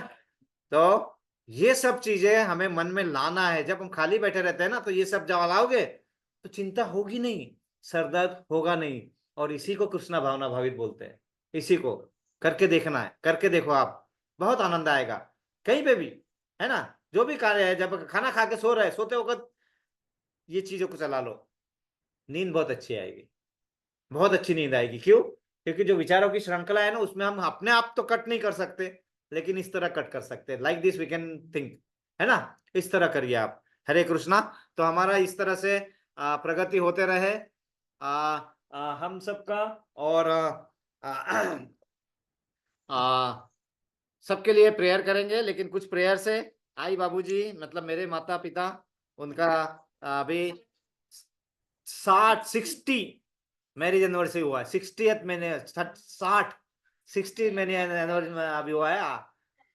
A: तो ये सब चीजें हमें मन में लाना है। जब हम खाली बैठे रहते हैं ना, तो ये सब जब लाओगे तो चिंता होगी नहीं, सर दर्द होगा नहीं। और इसी को कृष्णा भावना भावित बोलते हैं। इसी को करके देखना है, करके देखो आप, बहुत आनंद आएगा कहीं पे भी, है ना? जो भी कार्य है, जब खाना खा के सो रहे, सोते वक्त ये चीजों को चला लो, नींद बहुत अच्छी आएगी, बहुत अच्छी नींद आएगी। क्यों? क्योंकि जो विचारों की श्रृंखला है ना, उसमें हम अपने आप तो कट नहीं कर सकते, लेकिन इस तरह कट कर सकते हैं, like this we can think, है ना? इस तरह करिए आप। हरे कृष्णा। तो हमारा इस तरह से प्रगति होते रहे हम सबका। और सबके लिए प्रेयर करेंगे, लेकिन कुछ प्रेयर से आई बाबूजी, मतलब मेरे माता पिता, उनका अभी 60 मैरिज एनिवर्सरी हुआ है। 60th मैंने 60 मैंने एनिवर्सरी अभी हुआ है।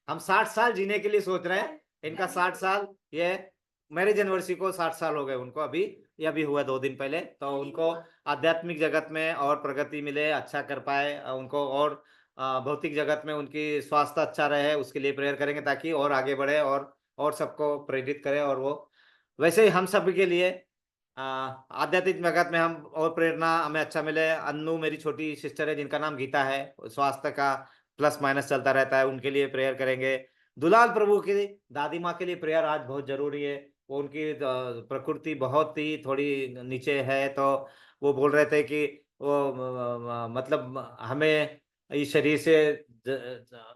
A: हम 60 साल जीने के लिए सोच रहे हैं। इनका 60 साल, ये मैरिज एनिवर्सरी को 60 साल हो गए उनको अभी। ये अभी हुआ 2 दिन पहले। तो उनको आध्यात्मिक जगत में और प्रगति मिले, अच्छा कर पाए उनको, और भौतिक जगत में उनकी स्वास्थ्य अच्छा रहे, उसके लिए प्रेयर करेंगे, ताकि और आगे बढ़े और सबको प्रेरित करे। और वो वैसे ही हम सभी के लिए आध्यात्मिक जगत में हम और प्रेरणा हमें अच्छा मिले। अन्नू मेरी छोटी सिस्टर है, जिनका नाम गीता है, स्वास्थ्य का प्लस माइनस चलता रहता है, उनके लिए प्रेयर करेंगे। दुलाल प्रभु की दादी माँ के लिए प्रेयर आज बहुत जरूरी है। वो उनकी प्रकृति बहुत ही थोड़ी नीचे है, तो वो बोल रहे थे कि वो मतलब हमें इस शरीर से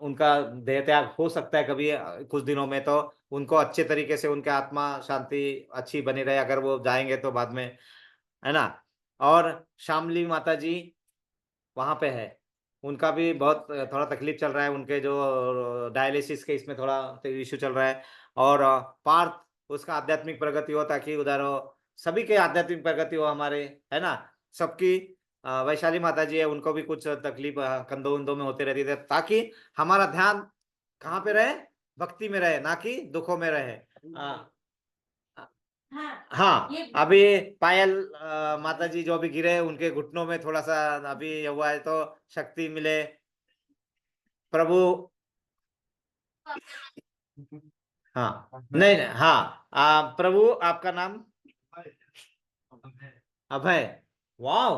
A: उनका देह त्याग हो सकता है कभी कुछ दिनों में। तो उनको अच्छे तरीके से, उनके आत्मा शांति अच्छी बनी रहे, अगर वो जाएंगे तो बाद में, है ना? और शामली माता जी वहां पे है, उनका भी बहुत थोड़ा तकलीफ चल रहा है, उनके जो डायलिसिस के इसमें थोड़ा इश्यू चल रहा है। और पार्थ, उसका आध्यात्मिक प्रगति हो, ताकि उधर हो, सभी के आध्यात्मिक प्रगति हो हमारे, है ना? सबकी वैशाली माता जी है, उनको भी कुछ तकलीफ कंधों उंधों में होती रहती है, ताकि हमारा ध्यान कहाँ पे रहे? भक्ति में रहे, ना कि दुखों में रहे। हाँ, अभी पायल माता जी जो भी गिरे, उनके घुटनों में थोड़ा सा अभी हुआ है, तो शक्ति मिले प्रभु। हाँ, नहीं नहीं, हाँ, प्रभु आपका नाम अभय। वाह,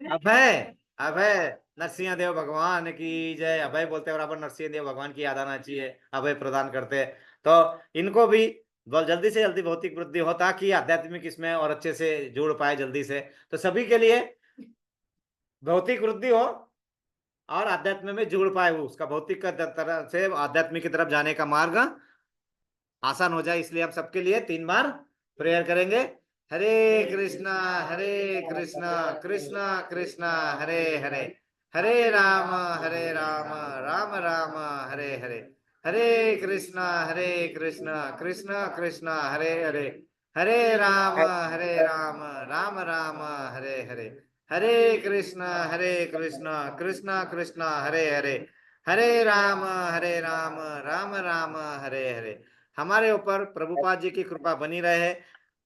A: अभय, अभय नरसिंह देव भगवान की जय। अभय बोलते हैं बराबर नरसिंह देव भगवान की याद आना चाहिए, अभय प्रदान करते हैं। तो इनको भी जल्दी से जल्दी भौतिक वृद्धि हो, ताकि आध्यात्मिक इसमें और अच्छे से जुड़ पाए जल्दी से। तो सभी के लिए भौतिक वृद्धि हो और आध्यात्म में जुड़ पाए, वो उसका भौतिक का तरह से आध्यात्मिक की तरफ जाने का मार्ग आसान हो जाए। इसलिए हम सबके लिए 3 बार प्रेयर करेंगे। हरे कृष्णा, हरे कृष्णा, कृष्णा कृष्णा, हरे हरे, हरे राम, हरे राम, राम राम, हरे हरे, हरे कृष्णा, कृष्णा कृष्णा, हरे हरे, हरे राम, राम राम, हरे हरे, हरे कृष्णा, कृष्णा कृष्णा, हरे हरे, हरे राम, राम राम, हरे हरे। हमारे ऊपर प्रभुपाद जी की कृपा बनी रहे।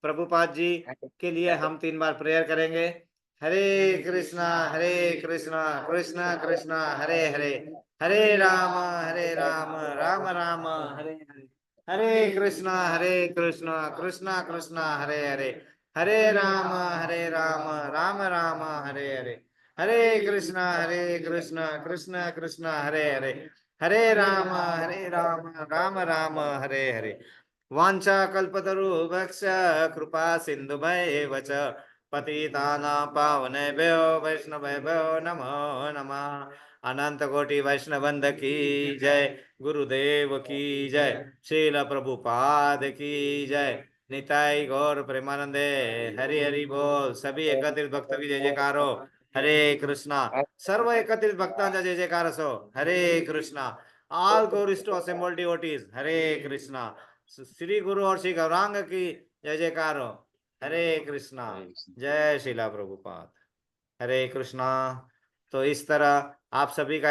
A: प्रभुपाद जी के लिए हम 3 बार प्रेयर करेंगे। हरे कृष्णा, कृष्णा कृष्णा, हरे हरे, हरे राम, राम राम, हरे हरे, हरे कृष्णा, कृष्णा कृष्णा, हरे हरे, हरे राम, राम राम, हरे हरे, हरे कृष्णा, कृष्णा कृष्णा, हरे हरे, हरे राम, राम राम, हरे हरे। वाञ्छा कल्पतरुभ्यश्च कृपा सिन्धुभैव च पतितानां पावनेभ्यो वैष्णवेभ्यो नमो नमः। अनंत कोटि वैष्णवंद की जय, गुरुदेव की जय, श्रील प्रभुपाद की जय, निताई गौर प्रेमानंदे, हरि हरि बोल। सभी एकत्रित भक्तों की जय जयकार हो। हरे कृष्णा। सर्व एकत्रित भक्तांचा जय जयकार असो। Hare Krishna. All glories to assembled devotees, Hare Krishna. Shri Guru और श्री गौरांग की जय जयकार हो। हरे कृष्णा। जय श्रीला प्रभुपाद। हरे कृष्णा। तो इस तरह आप सभी का